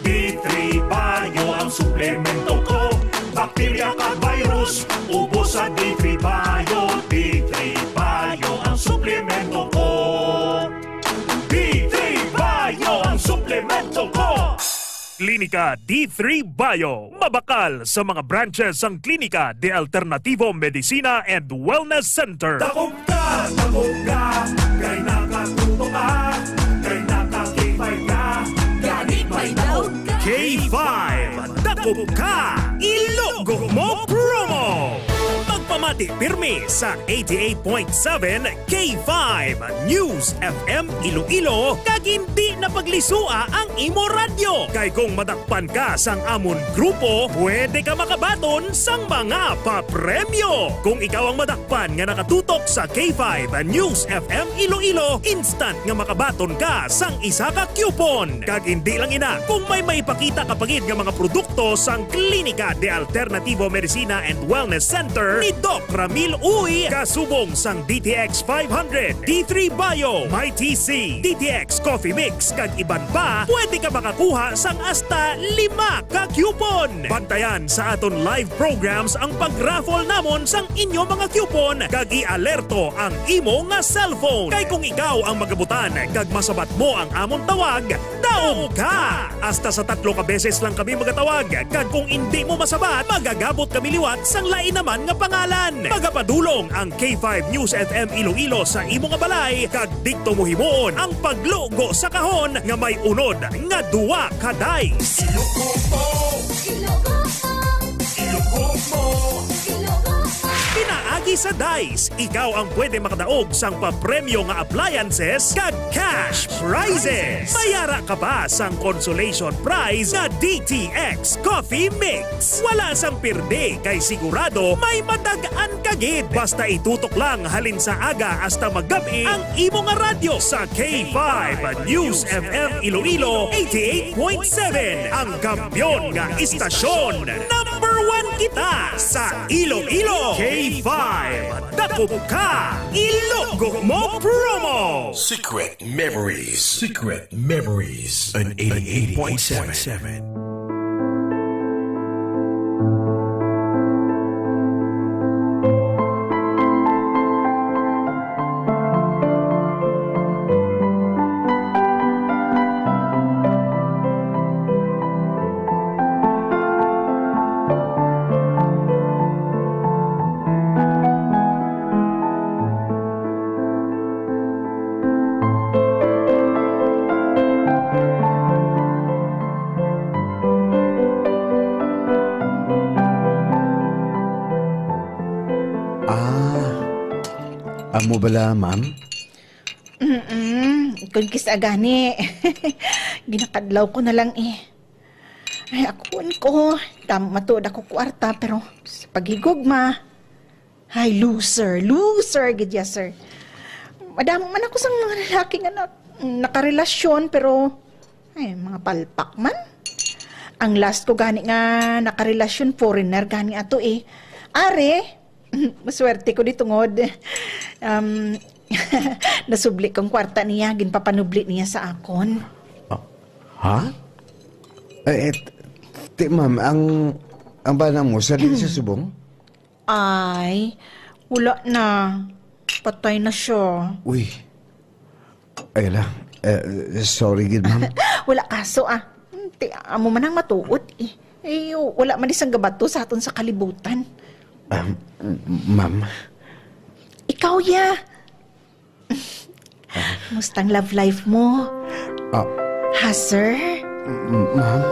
D3 Bio ang suplemento ko. Bakterya kag virus, ubo sa D3 Bio. D3 Bio ang suplemento ko. D3 Bio ang suplemento ko. Klinika D3 Bio. Mabakal sa mga branches ng Klinika de Alternativo Medicina and Wellness Center. Dakop ka, kay nakatuto ka, kay naka-K5 ka, ganit may daog ka. K5, dakop ka, ilogo mo promo! Magpamati pirmi sa 88.7 K5 News FM Iloilo kag hindi na paglisua ang imo radyo. Kay kung madakpan ka sang amon grupo, pwede ka makabaton sang mga papremyo. Kung ikaw ang madakpan nga nakatutok sa K5 News FM Iloilo, instant nga makabaton ka sang isa ka coupon. Kag hindi lang ina, kung may maipakita kapagid nga mga produkto sang Klinika de Alternativo Medicina and Wellness Center ni Doc Ramil Uy, kasubong sang DTX 500, D3 Bio, MyTC, DTX Coffee Mix, kag iban pa, pwede ka makakuha sang hasta 5 ka coupon. Bantayan sa aton live programs ang pag-raffle namon sang inyo mga coupon, kag i-alerto ang imo nga cellphone. Kay kung ikaw ang magabutan, kag masabat mo ang amon tawag, daog ka! Hasta sa 3 ka beses lang kami magatawag, kag kung hindi mo masabat, magagabot kami liwat sang lain naman nga pangalan. Magapadulong ang K5 News FM Iloilo sa imo nga balay, kag dikto mo himuon ang paglugo sa kahon nga may unod nga 2 ka dice. Ilugo mo, ilugo mo, ilugo mo, ilugo mo. Pinaagi sa dice, ikaw ang pwede makadaog sang papremyo nga appliances kag cash prizes. Mayara ka pa sang consolation prize nga DTX Coffee Mix. Wala sang pirde kay sigurado may madagaan kagid. Basta itutok lang halin sa aga hasta maggabi ang imo nga radyo sa K5 News FM Iloilo 88.7. Ang kampyon nga istasyon. Number 1 kita sa Iloilo. K5, dakop ka, ilogo mo promo. Secret Memories, an 88.7. Amo bala, ma'am? Kung kisa gani, ginakadlaw ko na lang eh. Ay, akuan ko. Matod ako kwarta, pero sa paghigugma. Ay, loser, gidya, sir. Madamo man ako sa mga lalaki nga nakarelasyon, pero ay, mga palpak man. Ang last ko gani nga nakarelasyon, foreigner gani ato eh. Are, maswerte ko dito ngod. Nasubli kong kwarta niya, ginpapanubli niya sa akon. Ha? Ma'am, ang bana mo, sarili sa subong? Ay, wala na. patay na siya. Uy. Ayala. Sorry, gid, ma'am. Wala kaso amo man ang matuot eh. Wala man isang gabato sa aton sa kalibutan. Ma'am. Ikaw, ya. Mustang love life mo? Ha, sir? Ma'am.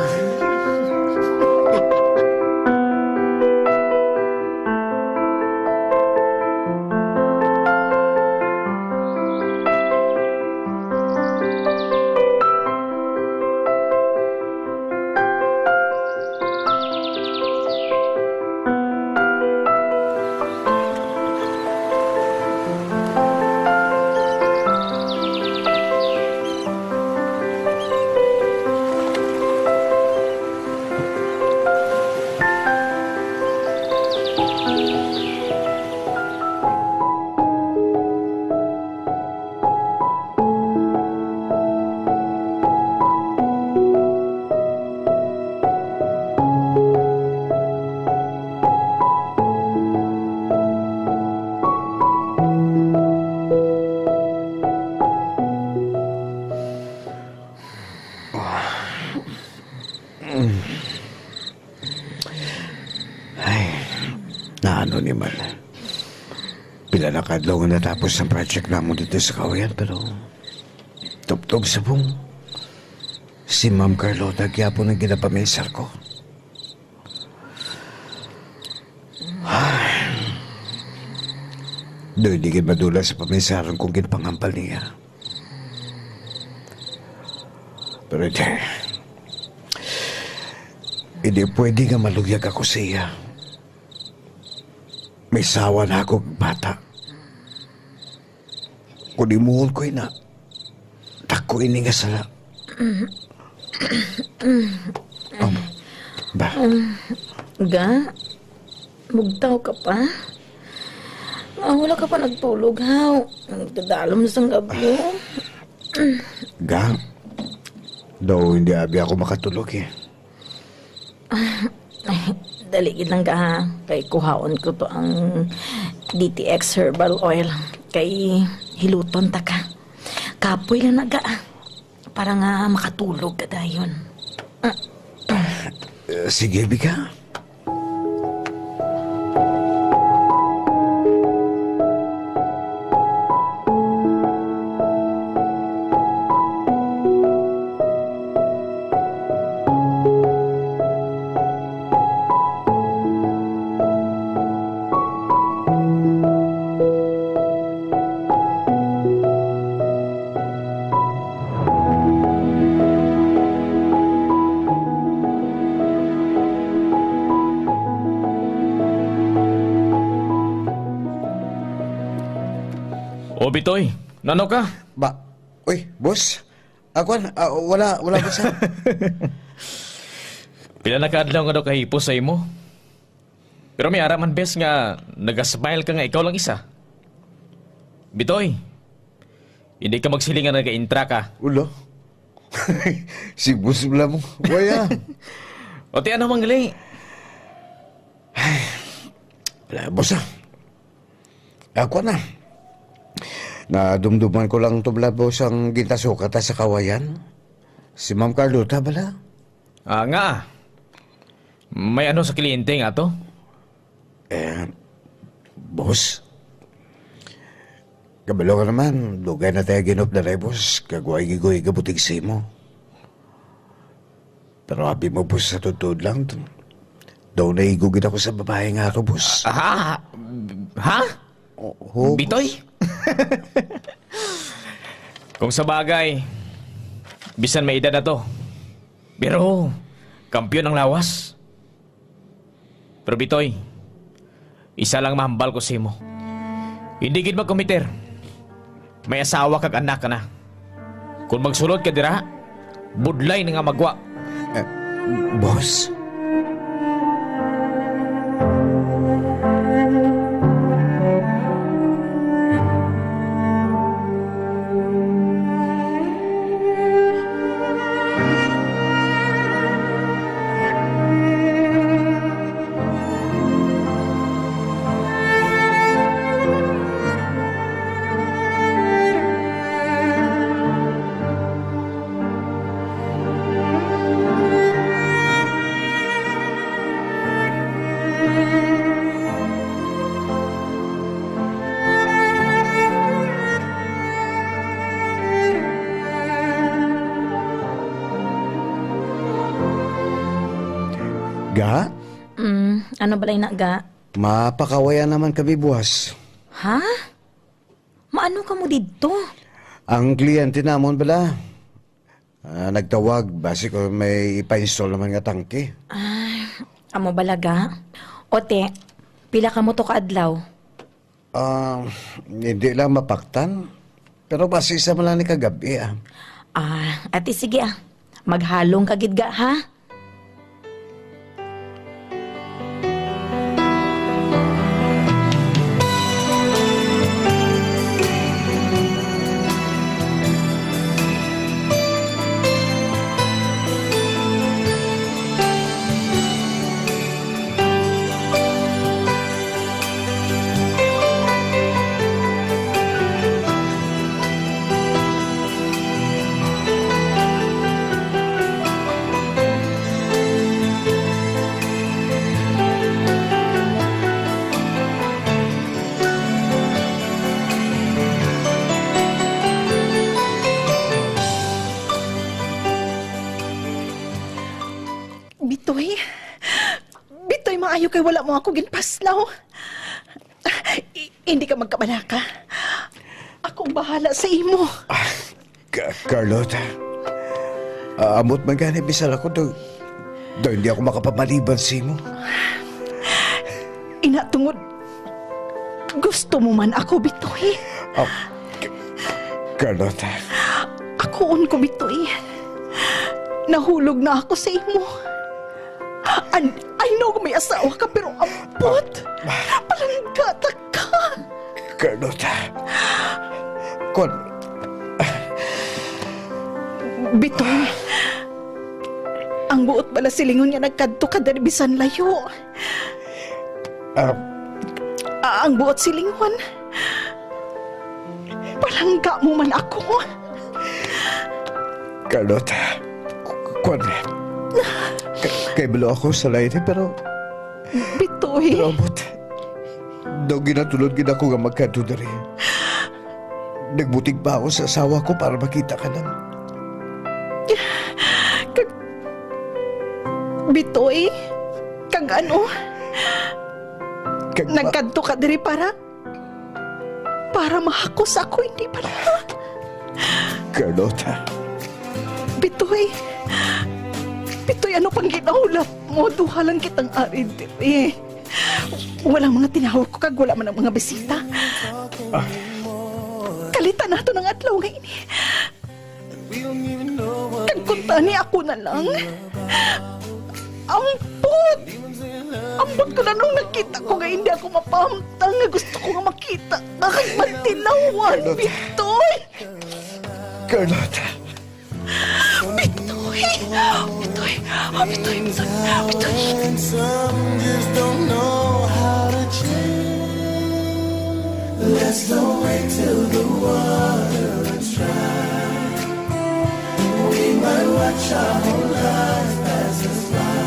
Naano ni man. Pinalakadlaw nga natapos ang project namin dito sa Kawayan, pero tuptog sa bung. Si Ma'am Carlota Quiapo nang ginapamisar ko. Doon di kin madula sa pamisaran kong ginpangampal niya. Pero hindi pwede nga malugyag ako sa iya. May sawa na ako bata. Kung imuhol ko'y na, tako ini nga sala. Ga? Mugtaw ka pa? Wala ka pa nagtulog, haw. Nagdadalom sa gabi. Ga? Daw hindi abi ako makatulog eh. Daligid lang ka ha. Kay kuhaon ko to ang DTX Herbal Oil. Kay hiluton ta ka. Kapoy lang naga. Para nga makatulog ka dayon. Sige, Bika. O Bitoy, nano ka? Uy, boss. Wala boss ha? Pila na kaadlaw nga daw kahipos sa imo. Pero may araman bes nga nagasmile ka nga ikaw lang isa. Bitoy, hindi ka magsilingan na nag-intra ka. Ulo? Si boss wala mo. Waya. O ti ano manggali? Wala, boss ha? Ako na. Nadumduman ko lang tublabos ang gintasukata sa Kawayan. Si Ma'am Carlota bala? Nga. May ano sa kliyente nga to? Boss. Kabalo ka naman. Dugay na tayo ginop na rin, boss. Kagway-gigoy kabutig si mo. Pero habi mo, boss, sa tutod lang. Daw naigugid ako sa babae nga to, boss. Ha? Bitoy? Kung sa bagay, bisan may edad na to. Pero, kampiyon ng lawas. Pero Bitoy, isa lang mahambal ko sa mo. Hindi gid magkomiter. May asawa kag anak ka na. Kung magsulod ka dira, budlay na nga magwa. Boss? Ga? Ano balay na, Ga? Mapakawayan naman kami buwas. Ha? Maano ka mo dito? Ang kliyente namon bala. Nagtawag, basi ko may ipa-install naman nga tangke. Amo balaga? Ote, pila ka mo to kaadlaw? Hindi lang mapaktan. Pero basi isa mo lang ni kagabi Ate sige Maghalong kagid ga ha? Bitoy, maayo kay wala mo ako ginpaslaw. Hindi ka magkabalaka. Akong bahala sa imo. Carlota, amot man gani bisal ako daw hindi ako makapamaliban sa imo. Inatungod, gusto mo man ako, Bitoy? Carlota. Akoon ko, Bitoy. Nahulog na ako sa imo. I know may asawa ka, pero ampot. Palanggata ka. Carlota. Bitoy, ang buot bala silingon niya nagkadto ka dari bisan layo. Ang buot silingon. Palangga mo man ako. Carlota, kay bilo ako sa lain pero Bitoy. Pero amot, daw ginatulod gina ko nga magkadto dari. Nagbutig pa ako sa asawa ko para makita ka lang. Bitoy, kag ano? Nagkadto ka diri para mahakos ako, hindi pala. Carlota. Bitoy, ano pang ginahulap mo? Duha lang kitang arid diri. Walang mga tinawag ko kag wala man ang mga bisita. Kalitan nato ng adlaw nga ini. Kagkuntani ako na lang. Ampot ko na nung nakita ko nga hindi ako mapahamtang nga gusto ko nga makita. Bakit magtilawan, Bitoy? Carlota. Bitoy. Just don't know how to change. Let's don't wait till the water runs dry. We might watch our whole lives pass us by.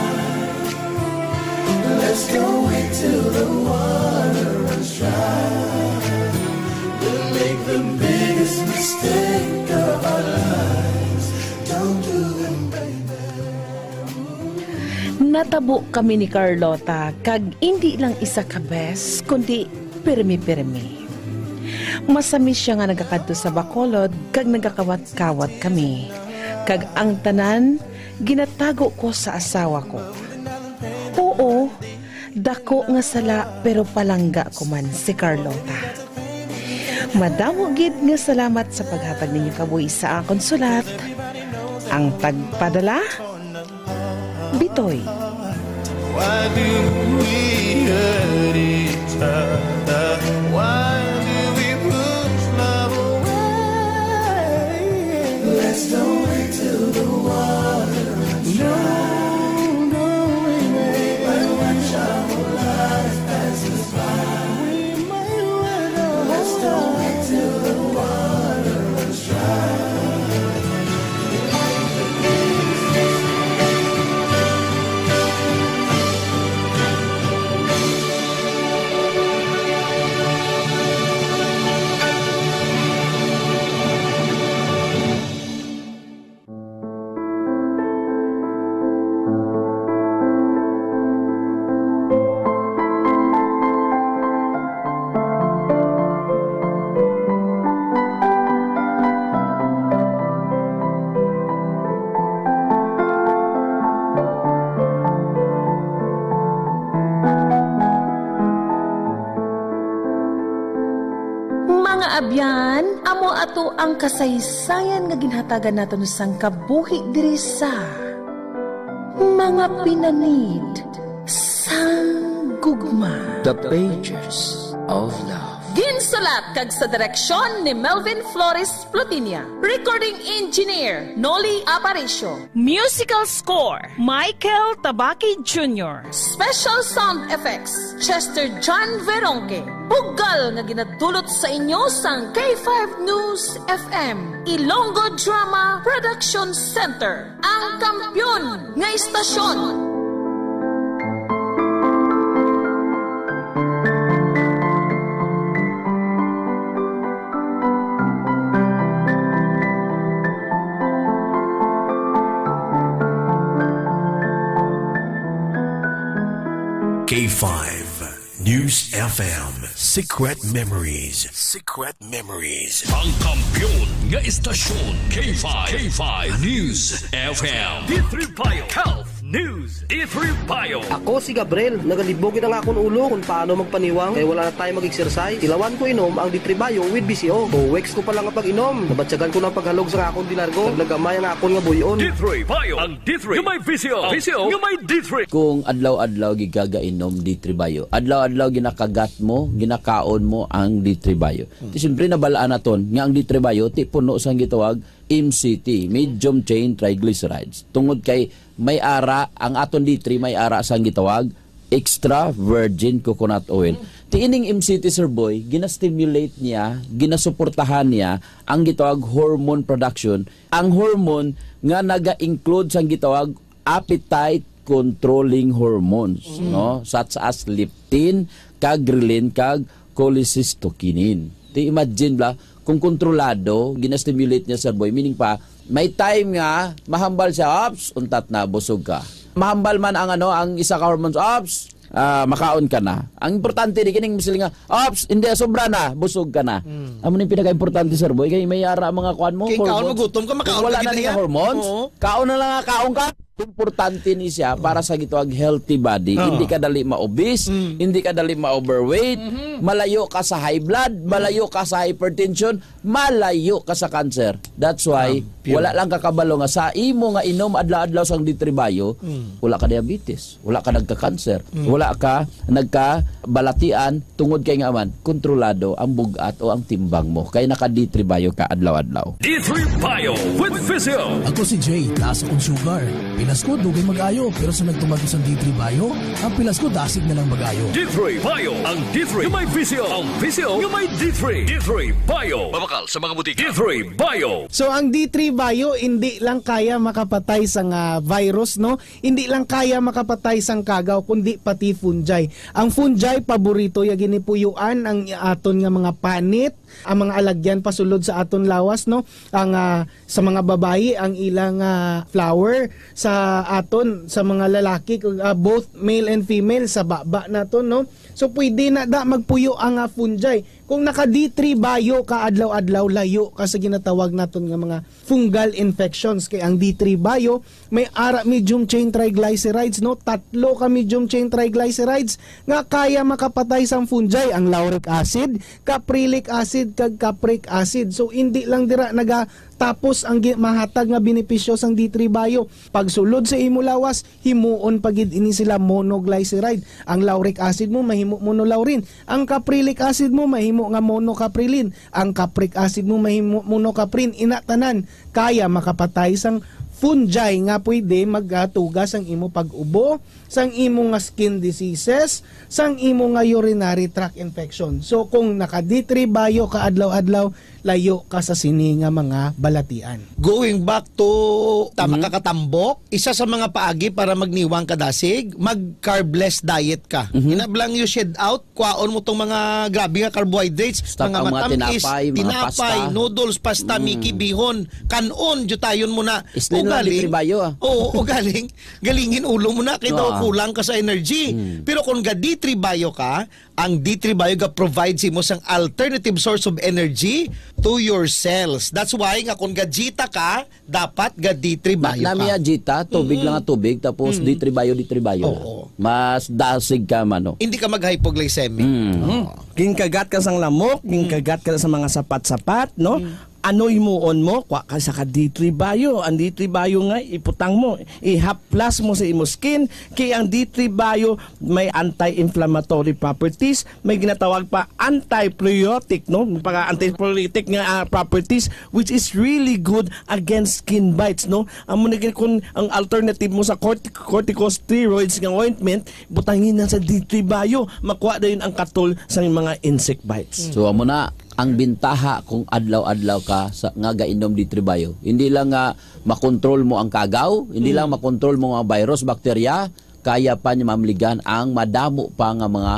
Let's don't wait till the water runs dry. We'll make the biggest mistake of our lives. Don't do it, baby. Natabo kami ni Carlota kag hindi lang isa ka bes kundi pirmi-pirmi. Masamis siya nga nagakadto sa Bacolod kag nagakawat-kawat kami. Kag ang tanan ginatago ko sa asawa ko. Oo, dako nga sala pero palangga ko man si Carlota. Madamo gid nga salamat sa paghatag ninyo kabuhi sa akong sulat. Ang tagpadala, Bitoy. Why do we hurt each other? Why do we push love away? Let's don't wait till the water runs dry. No, we might watch our whole lives pass us by. Let's don't wait till the water runs dry. Kaibigan, amo ato ang kasaysayan nga ginhatagan naton sang kabuhi diri sa mga pinanid sang gugma. The Pages of Love. Ginsulat kag sa direksyon ni Melvin Flores Plutinia. Recording engineer Noli Aparicio. Musical score Michael Tabaki Jr. Special sound effects Chester John Veronque. Bugal nga ginadulot sa inyo sang K5 News FM. Ilonggo Drama Production Center. Ang kampyon nga istasyon. K5 News FM. Secret Memories. Secret Memories. Ang kampyon nga istasyon K5. K5 News FM. D3 Bio Health News. D3 Bio. Ako si Gabriel. Nagalibog na nga akong ulo kung paano magpaniwang kaya wala na tayo mag-exercise. Ilawan ko inom ang D3 Bio with BCO. Weeks ko pa lang ang pag-inom. Nabatsagan ko ng paghalog sa akong dinargo. Naglagamay ang akong nga buyon. D3 Bio. Ang D3 yung may VCO. VCO yung may D3. Kung adlaw-adlaw gigagainom D3 Bio, adlaw-adlaw ginakagat mo, ginakaon mo ang D3 Bio. Siyempre nabalaan naton nga ang D3 Bio ti puno sang gitawag MCT, medium chain triglycerides. Tungod kay may ara ang aton D3 may ara sang gitawag extra virgin coconut oil. Ti ining MCT Sir Boy, gina-stimulate niya, ginasuportahan niya ang gitawag hormone production. Ang hormone nga naga-include sang gitawag appetite controlling hormones, no? Such as leptin, kag ghrelin, kag cholecystokinin. Ti imagine bla kung kontrolado, ginastimulate niya Sir Boy, meaning pa may time nga mahambal siya, ops, untat na busog ka. Mahambal man ang ang isa ka hormones, ops, makaon ka na. Ang importante di kining misil nga, ops, hindi sobra na, busog ka na. Amo ni pinaka-importante Sir Boy, kay may ara mga kuan mo, kay kaon mo gutom ka, makaon wala na niya hormones. Kaon na lang kaon ka. Importante ni siya para sa gitawag healthy body. Hindi ka dali ma-obese, hindi ka dali ma-overweight, malayo ka sa high blood, malayo ka sa hypertension, malayo ka sa cancer. That's why wala lang kakabalo nga sa imo nga inom adlaw-adlaw sang D3 Bio, wala ka diabetes, wala ka nagka-cancer, wala ka nagka-balatian tungod kay nga man kontrolado ang bugat o ang timbang mo. Kay naka D3 Bio ka adlaw-adlaw. D3 Bio with Physio. Ako si Jay, taas akong sugar. Pilas ko, dugay mag-ayo. Pero sa nagtumago sa D3 Bio, ang pilas ko, dasig na lang mag-ayo. D3 Bio. Ang D3 yung may Physio. Ang Physio yung may D3. D3 Bio. Mabakal sa mga butika. D3 Bio. So, ang D3 Bio, hindi lang kaya makapatay sa virus, no? Hindi lang kaya makapatay sa kagaw, kundi pati fungi. Ang fungi, paborito, ya ginipuyuan ang aton nga mga panit, ang mga alagyan pasulod sa aton lawas, no? Ang sa mga babayi, ang ilang flower sa aton sa mga lalaki, both male and female sa baba naton, no? So pwede na magpuyo ang fungi. Kung naka D3 Bio ka adlaw-adlaw, layo ka sa ginatawag naton nga mga fungal infections. Kay ang D3 Bio may ara medium chain triglycerides, no? 3 ka medium chain triglycerides nga kaya makapatay sang fungi, ang lauric acid, caprylic acid, kag capric acid. So hindi lang dira tapos ang mahatag nga benepisyo sang D3 Bio. Pagsulod sa imo lawas, himuon pagid ini sila monoglyceride. Ang lauric acid mo mahimo monolaurin. Ang caprylic acid mo mahimo nga monocaprilin. Ang capric acid mo mahimo monocaprin. Inatanan kaya makapatay sang fungi nga pwede magatugas ang imo pag-ubo, sang imo nga skin diseases, sang imo nga urinary tract infection. So kung naka D3 Bio ka adlaw-adlaw, layo ka sa sini nga mga balatian. Going back to kakatambok, isa sa mga paagi para magniwang kadasig, mag-carbless diet ka. Inablang you shed out, kwaon mo tong mga grabe nga carbohydrates, mga matamis, tinapay, noodles, pasta, miki, bihon, kanon, jutayon mo na. Slim Yan lang di tribayo Oo, galingin ulo mo na kay daw kulang ka sa energy. Pero kung ga di tribayo ka, ang D3 ga provide mo sang alternative source of energy to your cells. That's why nga kung ga jita ka, dapat ga D3 ka. Namiya jita, tubig lang ang tubig, tapos D3 bio. Mas dasig ka man. Hindi ka mag-hypoglycemic. Ginkagat ka sang lamok, ginkagat ka sa mga sapat-sapat, no? Ano imuon mo, kwa ka sa D3 bio. Ang D3 bio nga, iputang mo. Ihaplas mo sa imo skin. Kaya ang D3 bio may anti-inflammatory properties. May ginatawag pa anti-priotic, no? Anti-priotic nga properties, which is really good against skin bites, no? Ang alternative mo sa corticosteroids nga ointment, butangin na sa D3 bio. Makuha na yun ang katol sa mga insect bites. So, amo na, ang bintaha kung adlaw-adlaw ka sa nga gainom di tribayo. Hindi lang nga makontrol mo ang kagaw, hindi lang makontrol mo ang virus, bakterya, kaya pa niya mamligan ang madamo pa nga mga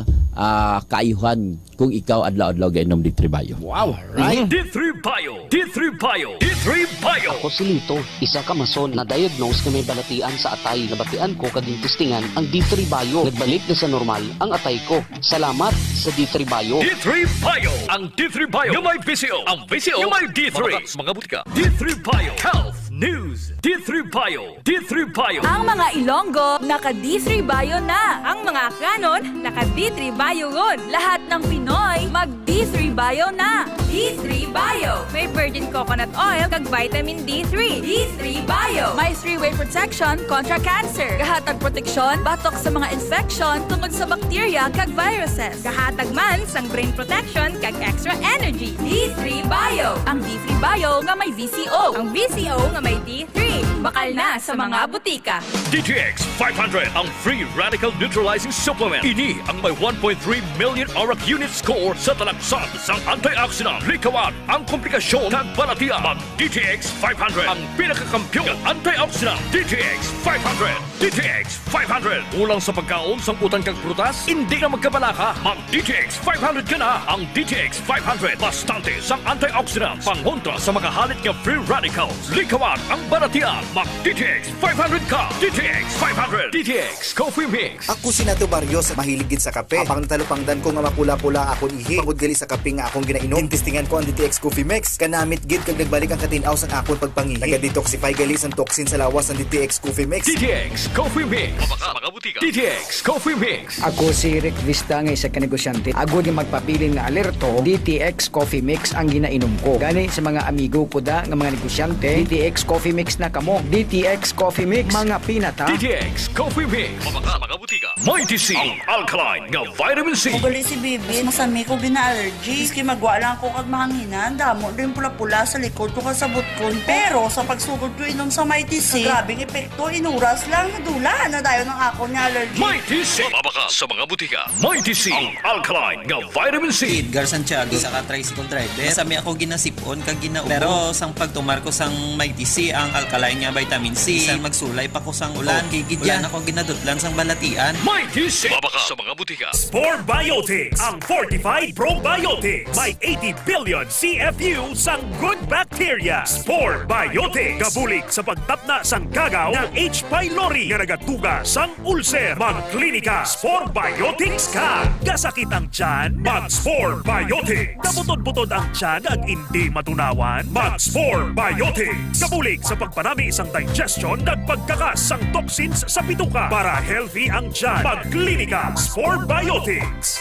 kaayuhan kung ikaw adlaw-adlaw gainom di tribayo. Wow, right? D3 Bio. D3 Bio. D3 Bio. Ako si Lito, isa ka mason na diagnose na may balatian sa atay. Nabatian ko kading testingan ang D3 Bio. Nagbalik na sa normal ang atay ko. Salamat sa D3 Bio. D3 Bio. Ang D3 Bio nga may VCO. Ang VCO nga may D3. Mga butika. D3 Bio. Health News. D3 Bio. D3 Bio. Ang mga Ilonggo, naka D3 Bio na. Ang mga Kanon, naka D3 Bio ron. Lahat ng Pinoy, mag D3 Bio na. D3 Bio. May virgin coconut oil kag vitamin D3. D3 Bio. May 3-way protection kontra cancer. Kahatag proteksyon, batok sa mga infection tungod sa bakterya kag viruses. Kahatag man sang brain protection kag extra energy. D3 Bio. Ang D3 Bio nga may VCO. Ang VCO nga may D3. Bakal na sa mga butika. DTX 500 ang free radical neutralizing supplement. Ini ang may 1.3 million ORAC unit score sa talaksan sang antioxidant. Likawan ang komplikasyon ng balatian. Mag DTX 500 ang pinakakampyon ng antioxidant. DTX 500. DTX 500. Ulang sa pagkaon sang utang kag prutas, hindi na magkabalaka. Mag DTX 500 ka na. Ang DTX 500 bastante sang antioxidant. Pangontra sa makahalit nga free radicals. Likawan ang balatian. Mag DTX 500 ka. DTX 500. DTX Coffee Mix. Ako si Nato Barrios, mahiligid sa kape. Apang natalupangdan ko nga mapula-pula akong ihi. Pagod gali sa kape nga akong ginainom. Tintistingan ko ang DTX Coffee Mix. Kanamit gid kag nagbalik ang katinaw sang akong pagpangihi. Naga-detoxify gali sang toxin sa lawas ng DTX Coffee Mix. DTX Coffee Mix. Mga butika. DTX Coffee Mix. Ako si Rick Vista nga isa ka negosyante. Ako di magpabiling na alerto, DTX Coffee Mix ang ginainom ko. Gani sa mga amigo ko da nga mga negosyante, DTX Coffee Mix na kamo. DTX Coffee Mix, mga pinata. DTX Coffee Mix. Mga butika. Mighty C. Ang alkaline nga vitamin C. Mugali si Bibi, masami ko bina-allergy. Iski magwala ko kag mahanginan, damo rin pula-pula sa likod ko kasabot ko. Pero sa pagsugod ko inom sa Mighty C, grabing epekto, inuras lang, dula na dayo ng ako ni allergy. Mighty C. Mabaka sa mga butika. Mighty C. Ang alkaline nga vitamin C. Edgar Santiago, isa ka tricycle driver. Masami ako ginasipon kag ginaubo. Pero sang pagtumar ko sang Mighty C, ang alkaline nga vitamin C, sang magsulay pa ko sang ulan. Ulan ako ginadutlan sang balatian. Mighty C. Mabaka sa mga butika. Spore Biotics, ang fortified probiotics. May 80 billion CFU sang good bacteria. Spore Biotics. Kabulig sa pagtapna sang kagaw ng H. pylori nga nagatuga sang ulcer. Mag-klinika Spore Biotics ka. Gasakit ang tiyan, mag-Spore Biotics. Kabutod-butod ang tiyan ag hindi matunawan, mag-Spore Biotics. Kabulig sa pagpanami sang digestion at pagkakas sang toxins sa bituka para healthy ang tiyan. Mag-klinika Spore Biotics.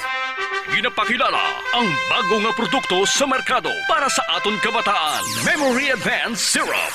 Ginapakilala ang bago nga produkto sa merkado para sa aton kabataan. Memory Advanced Syrup.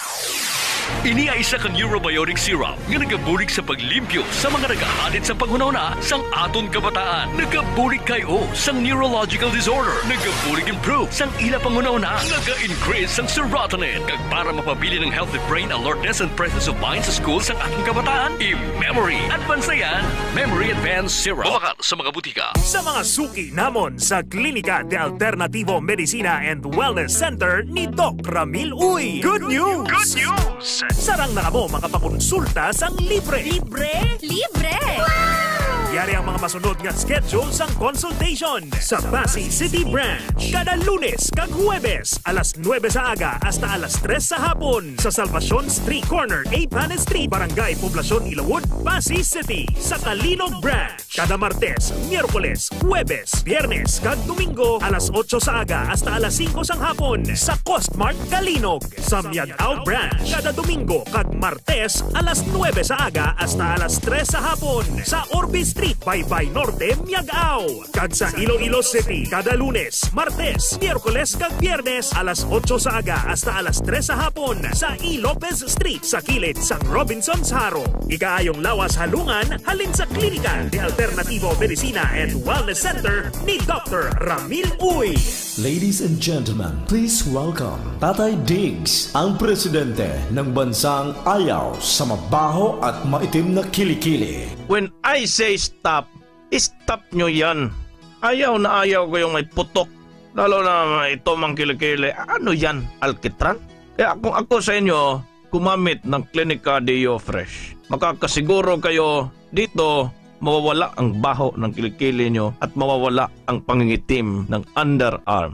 Ini ay isa ka neurobiotic syrup nga nagabulig sa paglimpyo sa mga nagahalit sa panghunahuna sang aton kabataan. Nagabulig kayo sang neurological disorder. Nagabulig improve sang ila panghunahuna. Naga-increase sang serotonin. Kag para mapabili ng healthy brain alertness and presence of mind sa school sang aton kabataan. I-Memory Advance yan. Memory Advanced Syrup. Mabakal sa mga butika. Sa mga suki namon sa Klinika de Alternativo Medicina and Wellness Center ni Doc Ramil Uy. Good news! Good news! Sarang na mo makapakonsulta sang libre. Libre? Libre! Wow! Yari ang mga masunod nga schedule sang consultation sa Pasay City Branch. Kada Lunes kag Huwebes, alas 9 sa aga hasta alas 3 sa hapon sa Salvacion Street Corner, A. Panes Street, Barangay Poblacion, Ilawod, Pasay City. Sa Calilog Branch, kada Martes, Miyerkules, Huwebes, Biyernes kag Domingo, alas 8 sa aga hasta alas 5 sa hapon sa Costmart Calinog. Sa Miagao Branch, kada Domingo kag Martes, alas 9 sa aga hasta alas 3 sa hapon sa Orbe Street, Baybay Norte, Miagao. Kag sa Iloilo City, kada Lunes, Martes, Miyerkules kag Biyernes, alas 8 sa aga hasta alas 3 sa hapon sa E. Lopez Street sa kilid sang Robinson's Haro. Ikaayong lawas halungan halin sa klinika ni Alternativo Medicina and Wellness Center ni Dr. Ramil Uy. Ladies and gentlemen, please welcome Tatay Diggs, ang presidente ng bansang ayaw sa mabaho at maitim na kilikili. When I say stop, stop nyo yan. Ayaw na ayaw ko yung may putok. Lalo na ito mang kilikili. Ano yan? Alkitran? Kaya kung ako sa inyo, gumamit ng Clinica Deo Fresh. Makakasiguro kayo dito mawawala ang baho ng kilikili nyo at mawawala ang pangingitim ng underarm.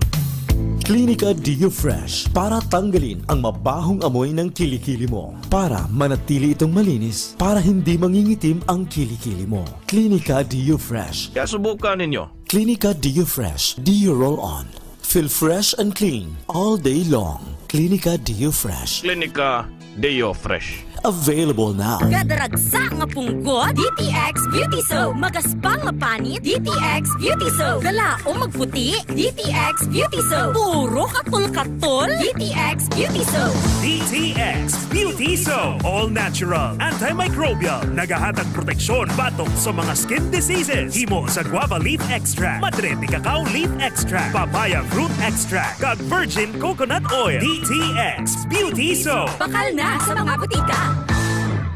Clinica Deo Fresh para tanggalin ang mabahong amoy ng kilikili mo. Para manatili itong malinis, para hindi mangingitim ang kilikili mo. Clinica Deo Fresh. Kaya subukan ninyo. Clinica Deo Fresh. Deo Roll On. Feel fresh and clean all day long. Clinica Deo Fresh. Clinica Deo Fresh. Available now. Gadaragsa nga punggot, DTX Beauty Soap. Magaspang nga panit, DTX Beauty Soap. Galao magputi, DTX Beauty Soap. Puro katol-katol, DTX Beauty Soap. DTX Beauty Soap. All natural, antimicrobial, nagahatag proteksyon batok sa mga skin diseases. Himo sa guava leaf extract, madre de cacao leaf extract, papaya fruit extract, kag virgin coconut oil. DTX Beauty Soap. Bakal na sa mga butika.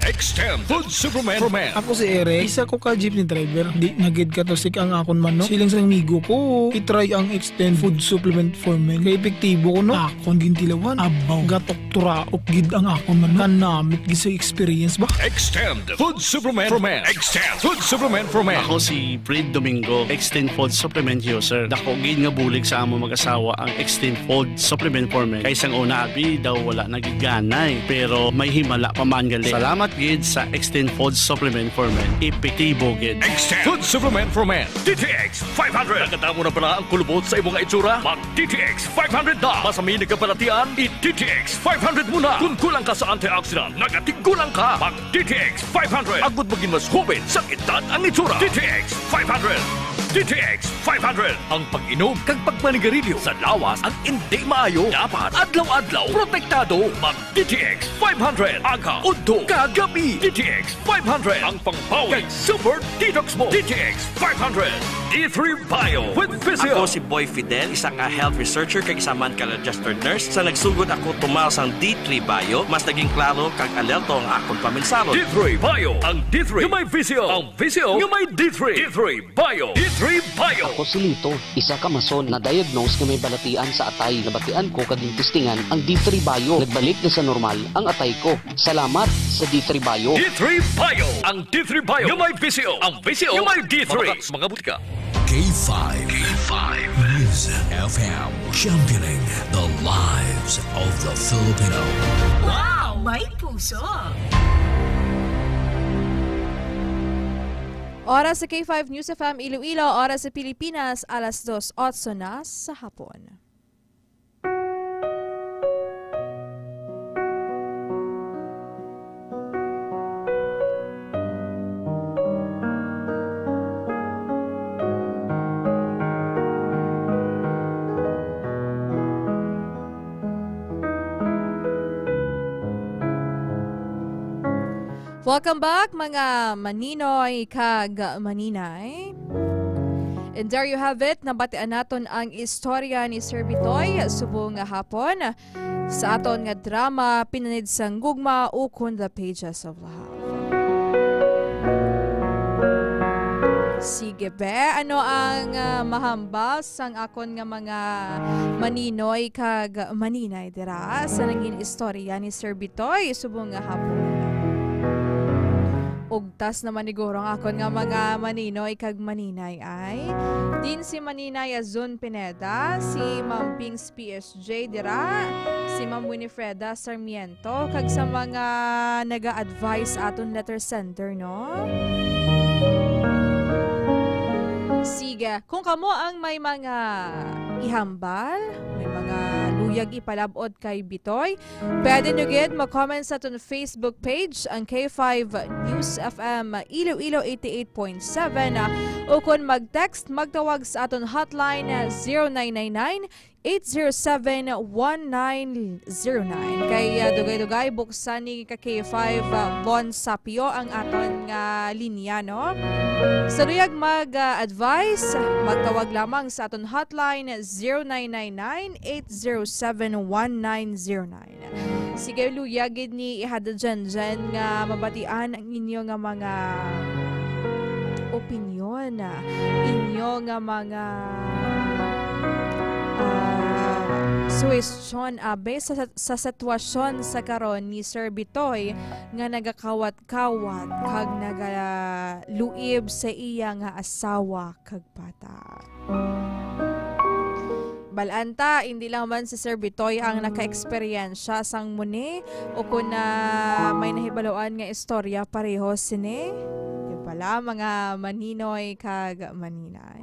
Extend Food Supplement for Men. Ako si Eric, isa ko ka jeepney driver. Di nagid ka to sik ang akon man no. Silang sa amigo ko, itry ang Extend Food Supplement for Men. Kaya epektibo ko no. Akon gintilawan, abaw, gatok turaok gid ang akon man. Kanamit gid sa experience ba? Extend Food Supplement for Men. Extend Food Supplement for Men. Ako si Fred Domingo, Extend Food Supplement user. Dako gid nga bulig sa amo mag-asawa ang Extend Food Supplement for Men. Kay sang una abi daw wala nagiganay, pero may himala pa man gali. Salamat gid sa Extend Food Supplement for Men. Epektibo gid. Extend Food Supplement for Men. DTX 500. Nagkatamo na pala ang kulubot sa imong itsura? Mag DTX 500 na. Masami nagkapalatian? I-DTX 500 muna. Kung kulang ka sa antioxidant, nagatigulang ka. Mag DTX 500. Agud maging mas hubid sa edad ang itsura. DTX 500. DTX 500. Ang pag-inom kag pagmanigarilyo sa lawas ang hindi maayo. Dapat adlaw-adlaw protektado. Mag DTX 500. Aga, udto, kagabi. DTX 500. Ang pangpawi kag super detox mo. DTX 500. D3 Bio with Physio. Ako si Boy Fidel, isa ka health researcher kag isa man ka registered nurse. Sa nagsugod ako tumaw sang D3 Bio, mas naging klaro kag alerto ang akong paminsaro. D3 Bio. Ang D3 nga may Physio. Ang Physio nga may D3. D3 Bio. D3 Bio. Ako si Lito, isa ka mason na diagnose nga may balatian sa atay. Nabatian ko kaging testingan ang D3 Bio. Nagbalik na sa normal ang atay ko. Salamat sa D3 Bio. D3 Bio. Ang D3 Bio nga may Physio. Ang Physio nga may D3. Mabakas mga butika. K5 News FM, championing the lives of the Filipino. Wow! May puso! Oras sa K5 News FM Iloilo, oras sa Pilipinas, alas 2:08 na sa hapon. Welcome back mga maninoy kag maninay. And there you have it, nabatian naton ang istorya ni Sir Bitoy subong nga hapon sa aton nga drama Pinanid sang Gugma ukon The Pages of Love. Sige be, ano ang mahambal sang akon nga mga maninoy kag maninay dira sa naging istorya ni Sir Bitoy subong nga hapon. ugtas naman niguro nga akon nga mga maninoy kag maninay ay din si Maninay Azun Pineda, si Ma'am Pings PSJ dira, si Ma'am Winifreda Sarmiento kag sa mga naga-advise aton letter center, no? Sige, kung kamo ang may mga ihambal, may mga luyag ipalabot kay Bitoy, pwede nyo gid mag-comment sa aton Facebook page, ang K5 News FM Iloilo 88.7, o kung mag-text, magtawag sa aton hotline 0999-807-1909. Kay dugay-dugay buksan ni K5 Bon Sapio ang aton nga linya, no? Sa luyag mag-advise, magtawag lamang sa aton hotline 0999-807-1909. Sige, luyagid ni ihada dyan nga mabatian ang inyo nga mga opinyon, inyo nga mga suwestyon abe sa sitwasyon sa karon ni Sir Bitoy nga nagakawat-kawat kag nagaluib sa iya nga asawa kag bata. Balanta, hindi lang man si Sir Bitoy ang naka-eksperyensya sang muni o kung may nahibaloan nga istorya pareho sini. Di pala mga maninoy kag maninay.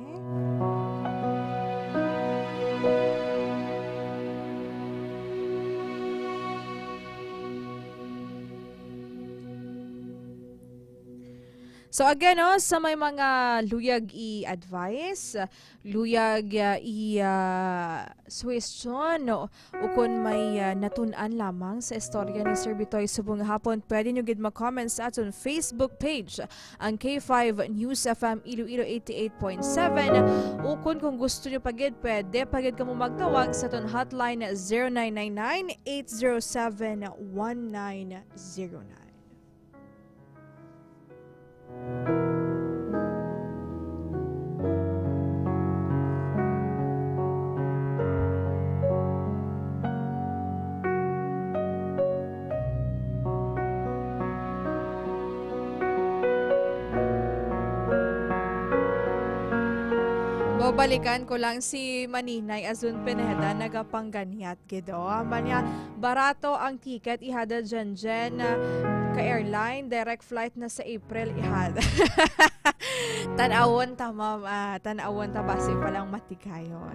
So again, sa may mga luyag i-advise, luyag i-suwestyon, o kung may natunan lamang sa istorya ni Sir Bitoy subong hapon, pwede nyo gid mag-comment sa aton Facebook page, ang K5 News FM Iloilo 88.7, o kung gusto nyo pagid, pwede pagid ka mo magtawag sa aton hotline 0999-807-1909. Balikan ko lang si Maninay Azun Pineda nagapangganiat gido. Manya barato ang ticket ihada dyan ka airline, direct flight na sa April ihada. Tanawon ta ma'am, tanawon ta base palang matikayon.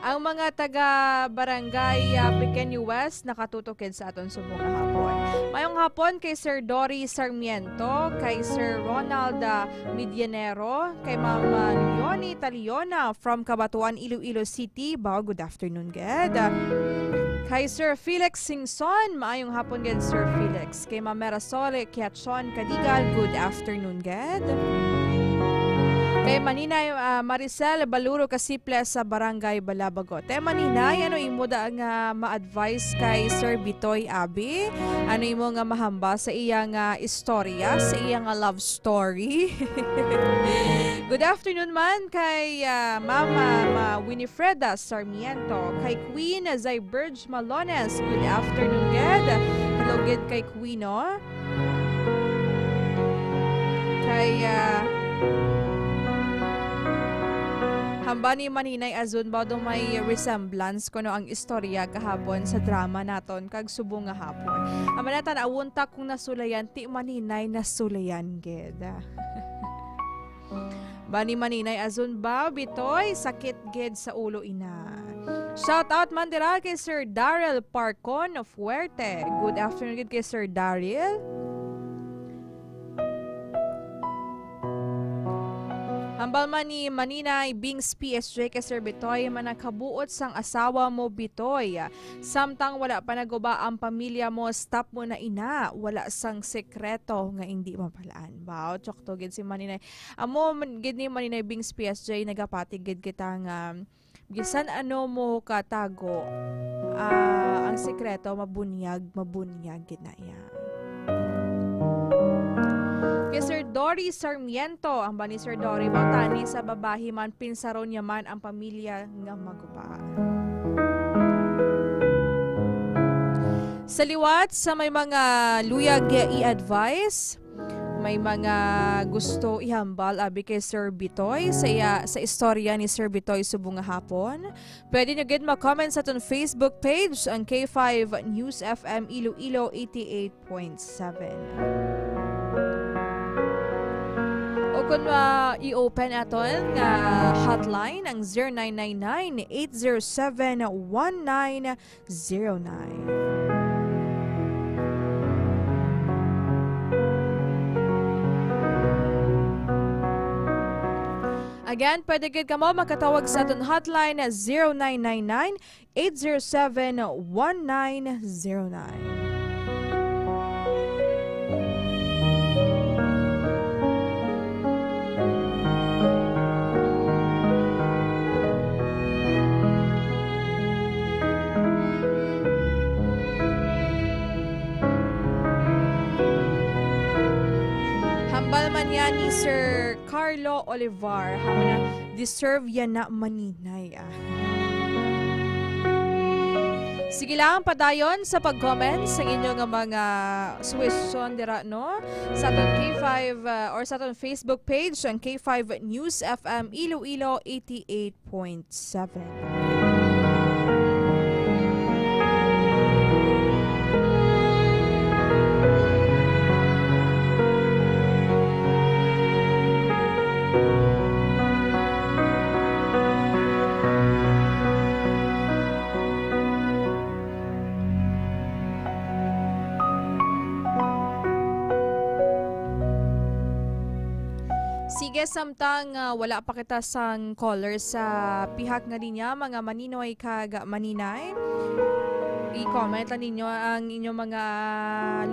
Ang mga taga-barangay Pequeño West nakatutukid sa aton subong hapon. Mayong hapon kay Sir Dory Sarmiento, kay Sir Ronald Medianero, kay Ma'am Leonie Taliona from Cabatuan, Iloilo City. Good afternoon, ged. Kay Sir Felix Singson, maayong hapon ged Sir Felix. Kay Ma'am Merasole Kiatson Kadigal, good afternoon, ged. Kay Maninay Maricel Baluro Kasiple sa Barangay Balabagot. Maninay, ano imo da nga ma-advise kay Sir Bitoy Abi? Ano imo nga mahamba sa iyang istorya, sa iyang love story? Good afternoon man kay Mama Winifreda Sarmiento, kay Queen Zyberge Malones. Good afternoon, ged. Hello, ged kay Queen, no? Kay hamba ni Maninay Azun ba may resemblance kuno ang istorya kahapon sa drama naton kag subong nga hapon. Amanatan awunta kung nasulayan ti Maninay nasulayan ged. Bani Maninay Azun ba Bitoy sakit ged sa ulo ina. Shout out man dira kay Sir Daryl Parcon of Fuerte. Good afternoon ged kay Sir Daryl. Hambal man ni Maninay Bings PSJ kay Sir Bitoy man nakabuot sang asawa mo Bitoy. Samtang wala pa naguba ang pamilya mo, stop mo na ina. Wala sang sekreto nga hindi mapalaan. Bao, tsokto gid si Maninay. Amo gid ni Maninay Bings PSJ nagapatig gid kita nga gisan ano mo katago. Ang sekreto mabunyag gid na iya. Kay Sir Dory Sarmiento, ang ba ni Sir Dory Bautani sa babahi man, pinsaron niya man ang pamilya nga maguba. Sa liwat, sa may mga luyag i-advise, may mga gusto ihambal abi kay Sir Bitoy sa istorya ni Sir Bitoy subong nga hapon. Pwede nyo gid mag-comment sa aton Facebook page ang K5 News FM Iloilo 88.7. O kung i-open aton nga hotline ang 0999-807-1909. Again, pwede gid kamo makatawag sa aton hotline na 0999-807-1909. Balman yan ni Sir Carlo Olivar. Hamana, deserve yan na maninay. Sige lang, padayon sa pag-comment sa inyong mga suggestion dira, no? Sa aton K5 or sa aton Facebook page, ang K5 News FM Iloilo 88.7. Sige, samtang wala pa kita sang caller sa pihak nga linya, mga maninoy kag maninay. I-comment lang ninyo ang inyong mga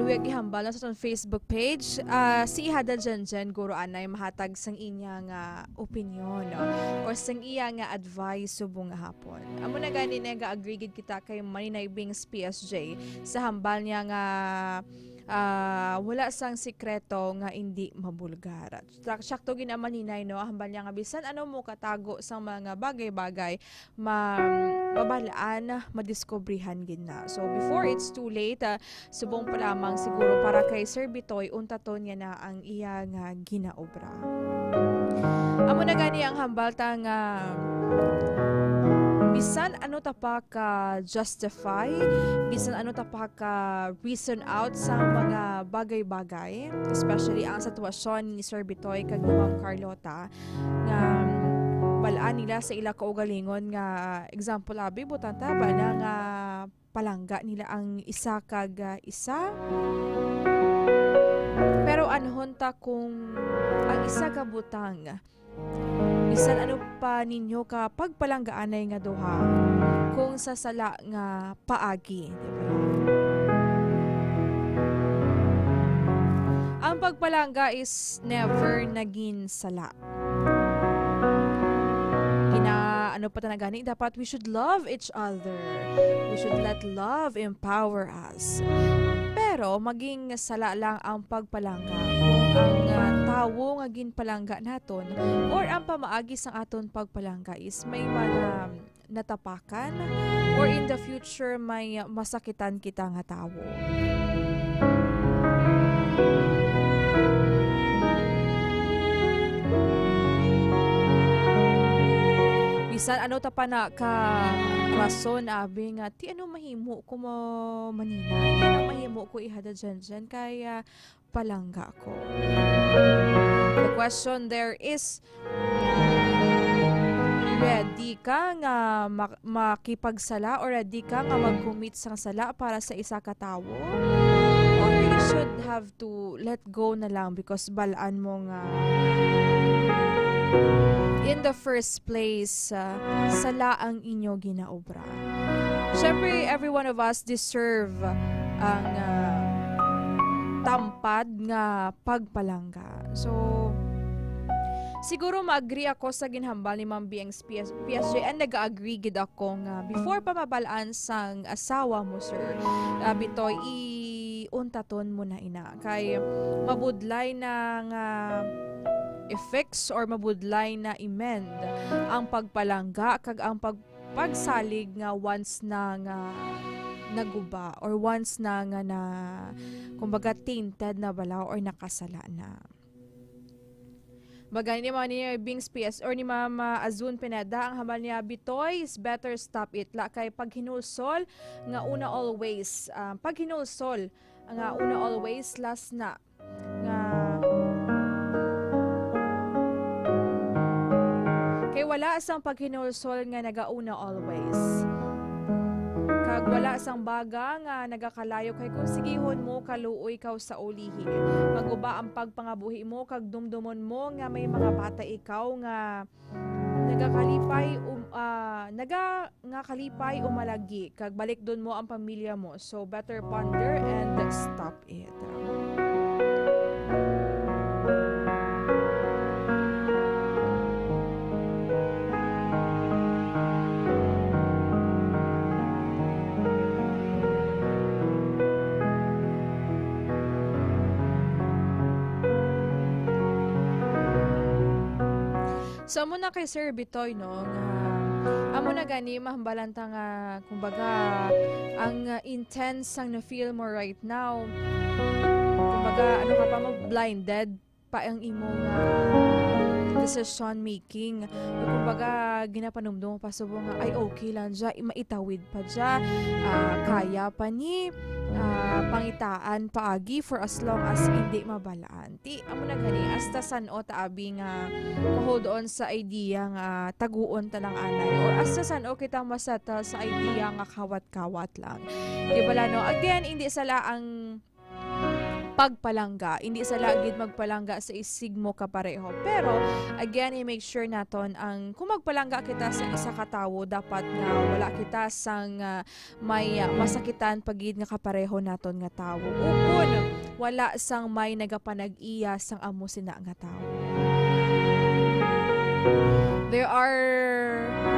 luyag ihambal sa itong Facebook page. Si Ihada Janjan Guro Anay mahatag sang inyang opinion or sang iya nga advice subong nga hapon. Amo na gani na ga-agree kita kay Maninay Bings PSG sa hambal niya nga wala sang sikreto nga hindi mabulgar. Sakto ginaman hinay, no? Hambal niya nga bisan ano mo katago sa mga bagay-bagay mabalaan, madiskubrihan gina. So before it's too late, subong pa lamang siguro para kay Sir Bitoy untaton niya na ang iya nga ginaobra. Amo na gani ang hambal ta nga bisan ano ta pa ka justify, bisan ano ta pa ka reason out sa mga bagay-bagay, especially ang sitwasyon ni Sir Bitoy kag ni Ma'am Carlota nga balaan nila sa ila kaugalingon nga example abi butanta ba na nga palangga nila ang isa kag isa. Pero anhon ta kung ang isa ka butang bisan ano pa ninyo ka pagpalanggaanay nga duha kung sa sala nga paagi, diba? Ang pagpalangga is never naging sala. Ano pa tanagani, dapat we should love each other. We should let love empower us. Pero maging sala lang ang pagpalangga kung ang tawo nga ginpalangga naton or ang pamaagi sa aton pagpalangga is may mga natapakan or in the future may masakitan kita nga tawo. Bisan ano ta pa na ka rason abi nga ti ano mahimo ko mo maninay, ano mahimo ko ihada dyan kaya palangga ko. The question there is, ready ka nga makipagsala or ready ka nga mag-commit sang sala para sa isa ka tawo? Or you should have to let go na lang because balaan mo nga in the first place, sala ang inyo ginaobra. Siyempre, every one of us deserve ang tampad nga pagpalangga. So, siguro mag-agree ako sa ginhambal ni Ma'am Bieng's PSG and nag-agree gid ako nga before pa mabalaan sang asawa mo, Sir Bitoy, iuntaton mo na ina. Kay mabudlay na nga i-fix or mabudlay na amend ang pagpalangga kag ang pagsalig nga once na nga naguba or once na nga na kumbaga tainted na balaw or nakasala na. Bagay ni mga ni Bings PS or ni Mama Azun Pineda, ang hamal niya bitoy is better stop it. La kay pag hinulsol nga una always, pag hinulsol nga una always last na nga kay wala sang pag hinulsol nga nagauna always. Kag wala sang baga nga nagakalayo kay kung sigihon mo kaluoy kaw sa ulihi. Maguba ang pagpangabuhi mo kag dumdumon mo nga may mga bata ikaw nga nagakalipay kalipay umalagi kag balik dun mo ang pamilya mo. So better ponder and stop it. So amo na kay Sir Bitoy no nga amo na gani mahambalanta nga kumbaga ang intense ang na-feel mo right now. Kumbaga ano ka pa mo blinded pa ang imong decision making. Kumbaga ginapanumdum pa subong nga ay okay lang dya, maitawid pa dya, kaya pa ni pangitaan paagi for as long as hindi mabalaan. Ti amo na gani hasta san-o taabi nga hold on sa idea nga taguon ta ng anay or hasta san-o kita masata sa idea nga kawat-kawat lang. Di bala no? Again, hindi sala ang pagpalangga. Hindi sa lagid magpalangga sa isig mo kapareho. Pero, again, i-make sure naton ang kung magpalangga kita sa isa katawo, dapat nga wala kita sang may masakitan pagid nga kapareho naton nga tawo. Ukon, wala sang may nagapanag-iya sang amo sina nga tawo. There are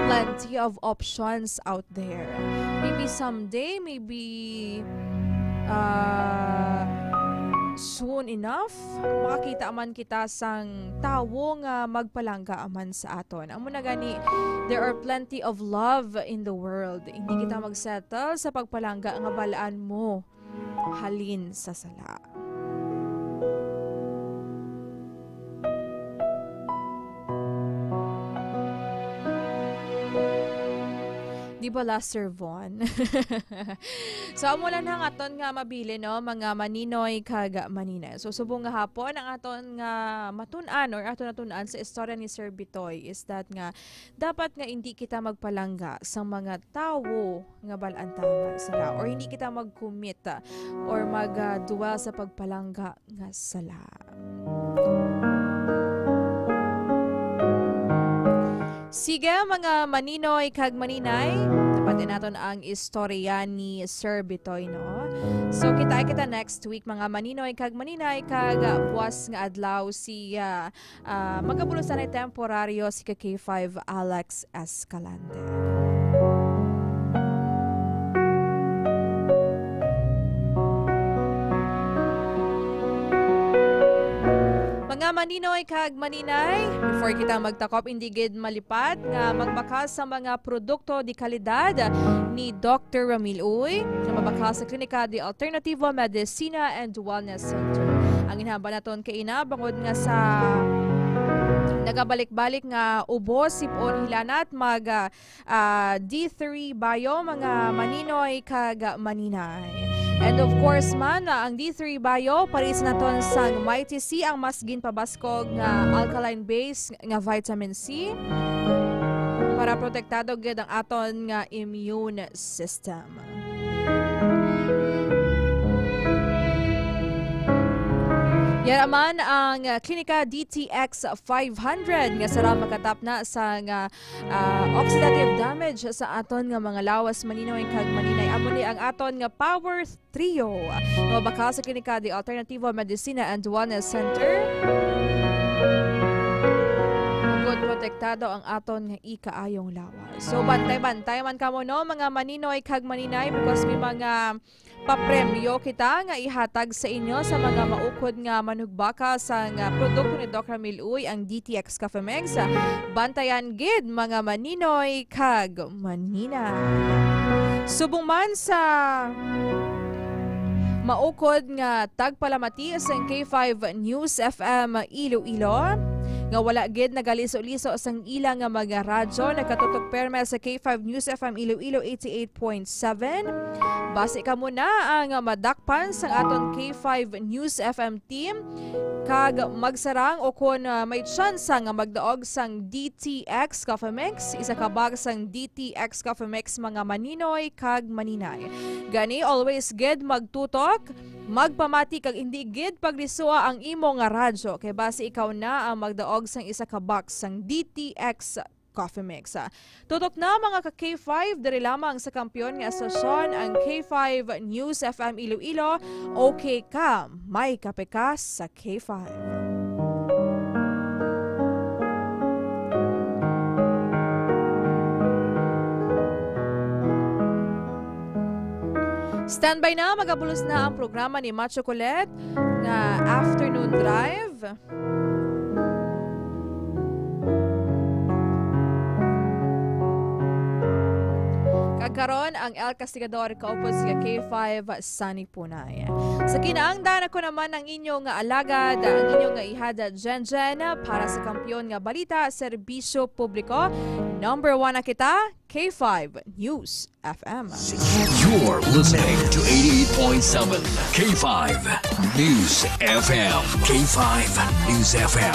plenty of options out there. Maybe someday, maybe soon enough, makakita aman kita sang tawo nga magpalangga aman sa aton. Amo na gani, there are plenty of love in the world. Hindi kita magsettle sa pagpalangga nga balaan mo halin sa sala. Di ba last Sir Von? So, amo lang ang aton nga mabili, no? Mga maninoy kag manina. So, subong nga hapon, ang aton nga matunan or aton natunan sa istorya ni Sir Bitoy is that nga, dapat nga hindi kita magpalangga sa mga tawo nga balantang sala or hindi kita mag-commit or mag-duel sa pagpalangga nga sala. Sige mga maninoy kag maninay, tapatin natin ang istorya ni Sir Bitoy, no? So kita next week mga maninoy kag maninay kag buwas nga adlaw si magabulusan ay temporaryo si K5 Alex Escalante. Mga maninoy kag maninay, before kita magtakop, hindi gid malipad nga magbakas sa mga produkto di kalidad ni Dr. Ramil Uy na mabakas sa Klinika de Alternativo Medicina and Wellness Center. Ang inhaba naton kay ina bangod nga sa nagabalik-balik nga ubos sipon hilanat mag D3 Bio mga maninoy kag maninay. And of course man, ang D3 Bio, paris naton sang Mighty C, ang mas ginpabaskog nga alkaline base nga vitamin C para protektado gid ang aton nga immune system. Yan naman ang Klinika DTX 500 nga sara makatap na sa oxidative damage sa aton nga mga lawas maninoy kag maninay. Amo ni ang aton nga Power Trio. Mabaka sa Klinika de Alternativo Medicina and Wellness Center. Good protektado ang aton nga ikaayong lawas. So bantay-bantay man kamo no mga maninoy kag maninay because may mga papremyo kita nga ihatag sa inyo sa mga maukod nga manugbaka sa nga produkto ni Dr. Ramil Uy, ang DTX Cafe Megs. Bantayan gid mga maninoy kag manina. Subong man sa maukod nga tagpalamati sa K5 News FM Iloilo nga wala gid nagaliso-liso sang ilang nga mga radyo nagkatutok permel sa K5 News FM Iloilo 88.7. Base ka muna ang madakpan sang aton K5 News FM team kag magsarang o kung may chance nga magdaog sang DTX Coffee Mix, isa ka bag sang DTX Coffee Mix mga maninoy kag maninay. Gani always gid magtutok, magpamati kag hindi gid paglisua ang imo nga radyo kay base ikaw na ang magdaog sang isa ka box sang DTX Coffee Mix. Tutok na mga ka-K5, diri lamang sa kampiyon nga asosyon ang K5 News FM Iloilo. Okay ka, may kape ka sa K5. Standby na, magabulos na ang programa ni Macho Colette na Afternoon Drive. Kagkaroon ang El Castigador kaupos sa K5 Sunny Punay. Sa kinaangdan ako naman ang inyong alagad, ang inyong ihada Jen para sa kampiyon nga balita, serbisyo publiko. Number 1 na kita, K5 News FM. You're listening to 88.7 K5 News FM. K5 News FM.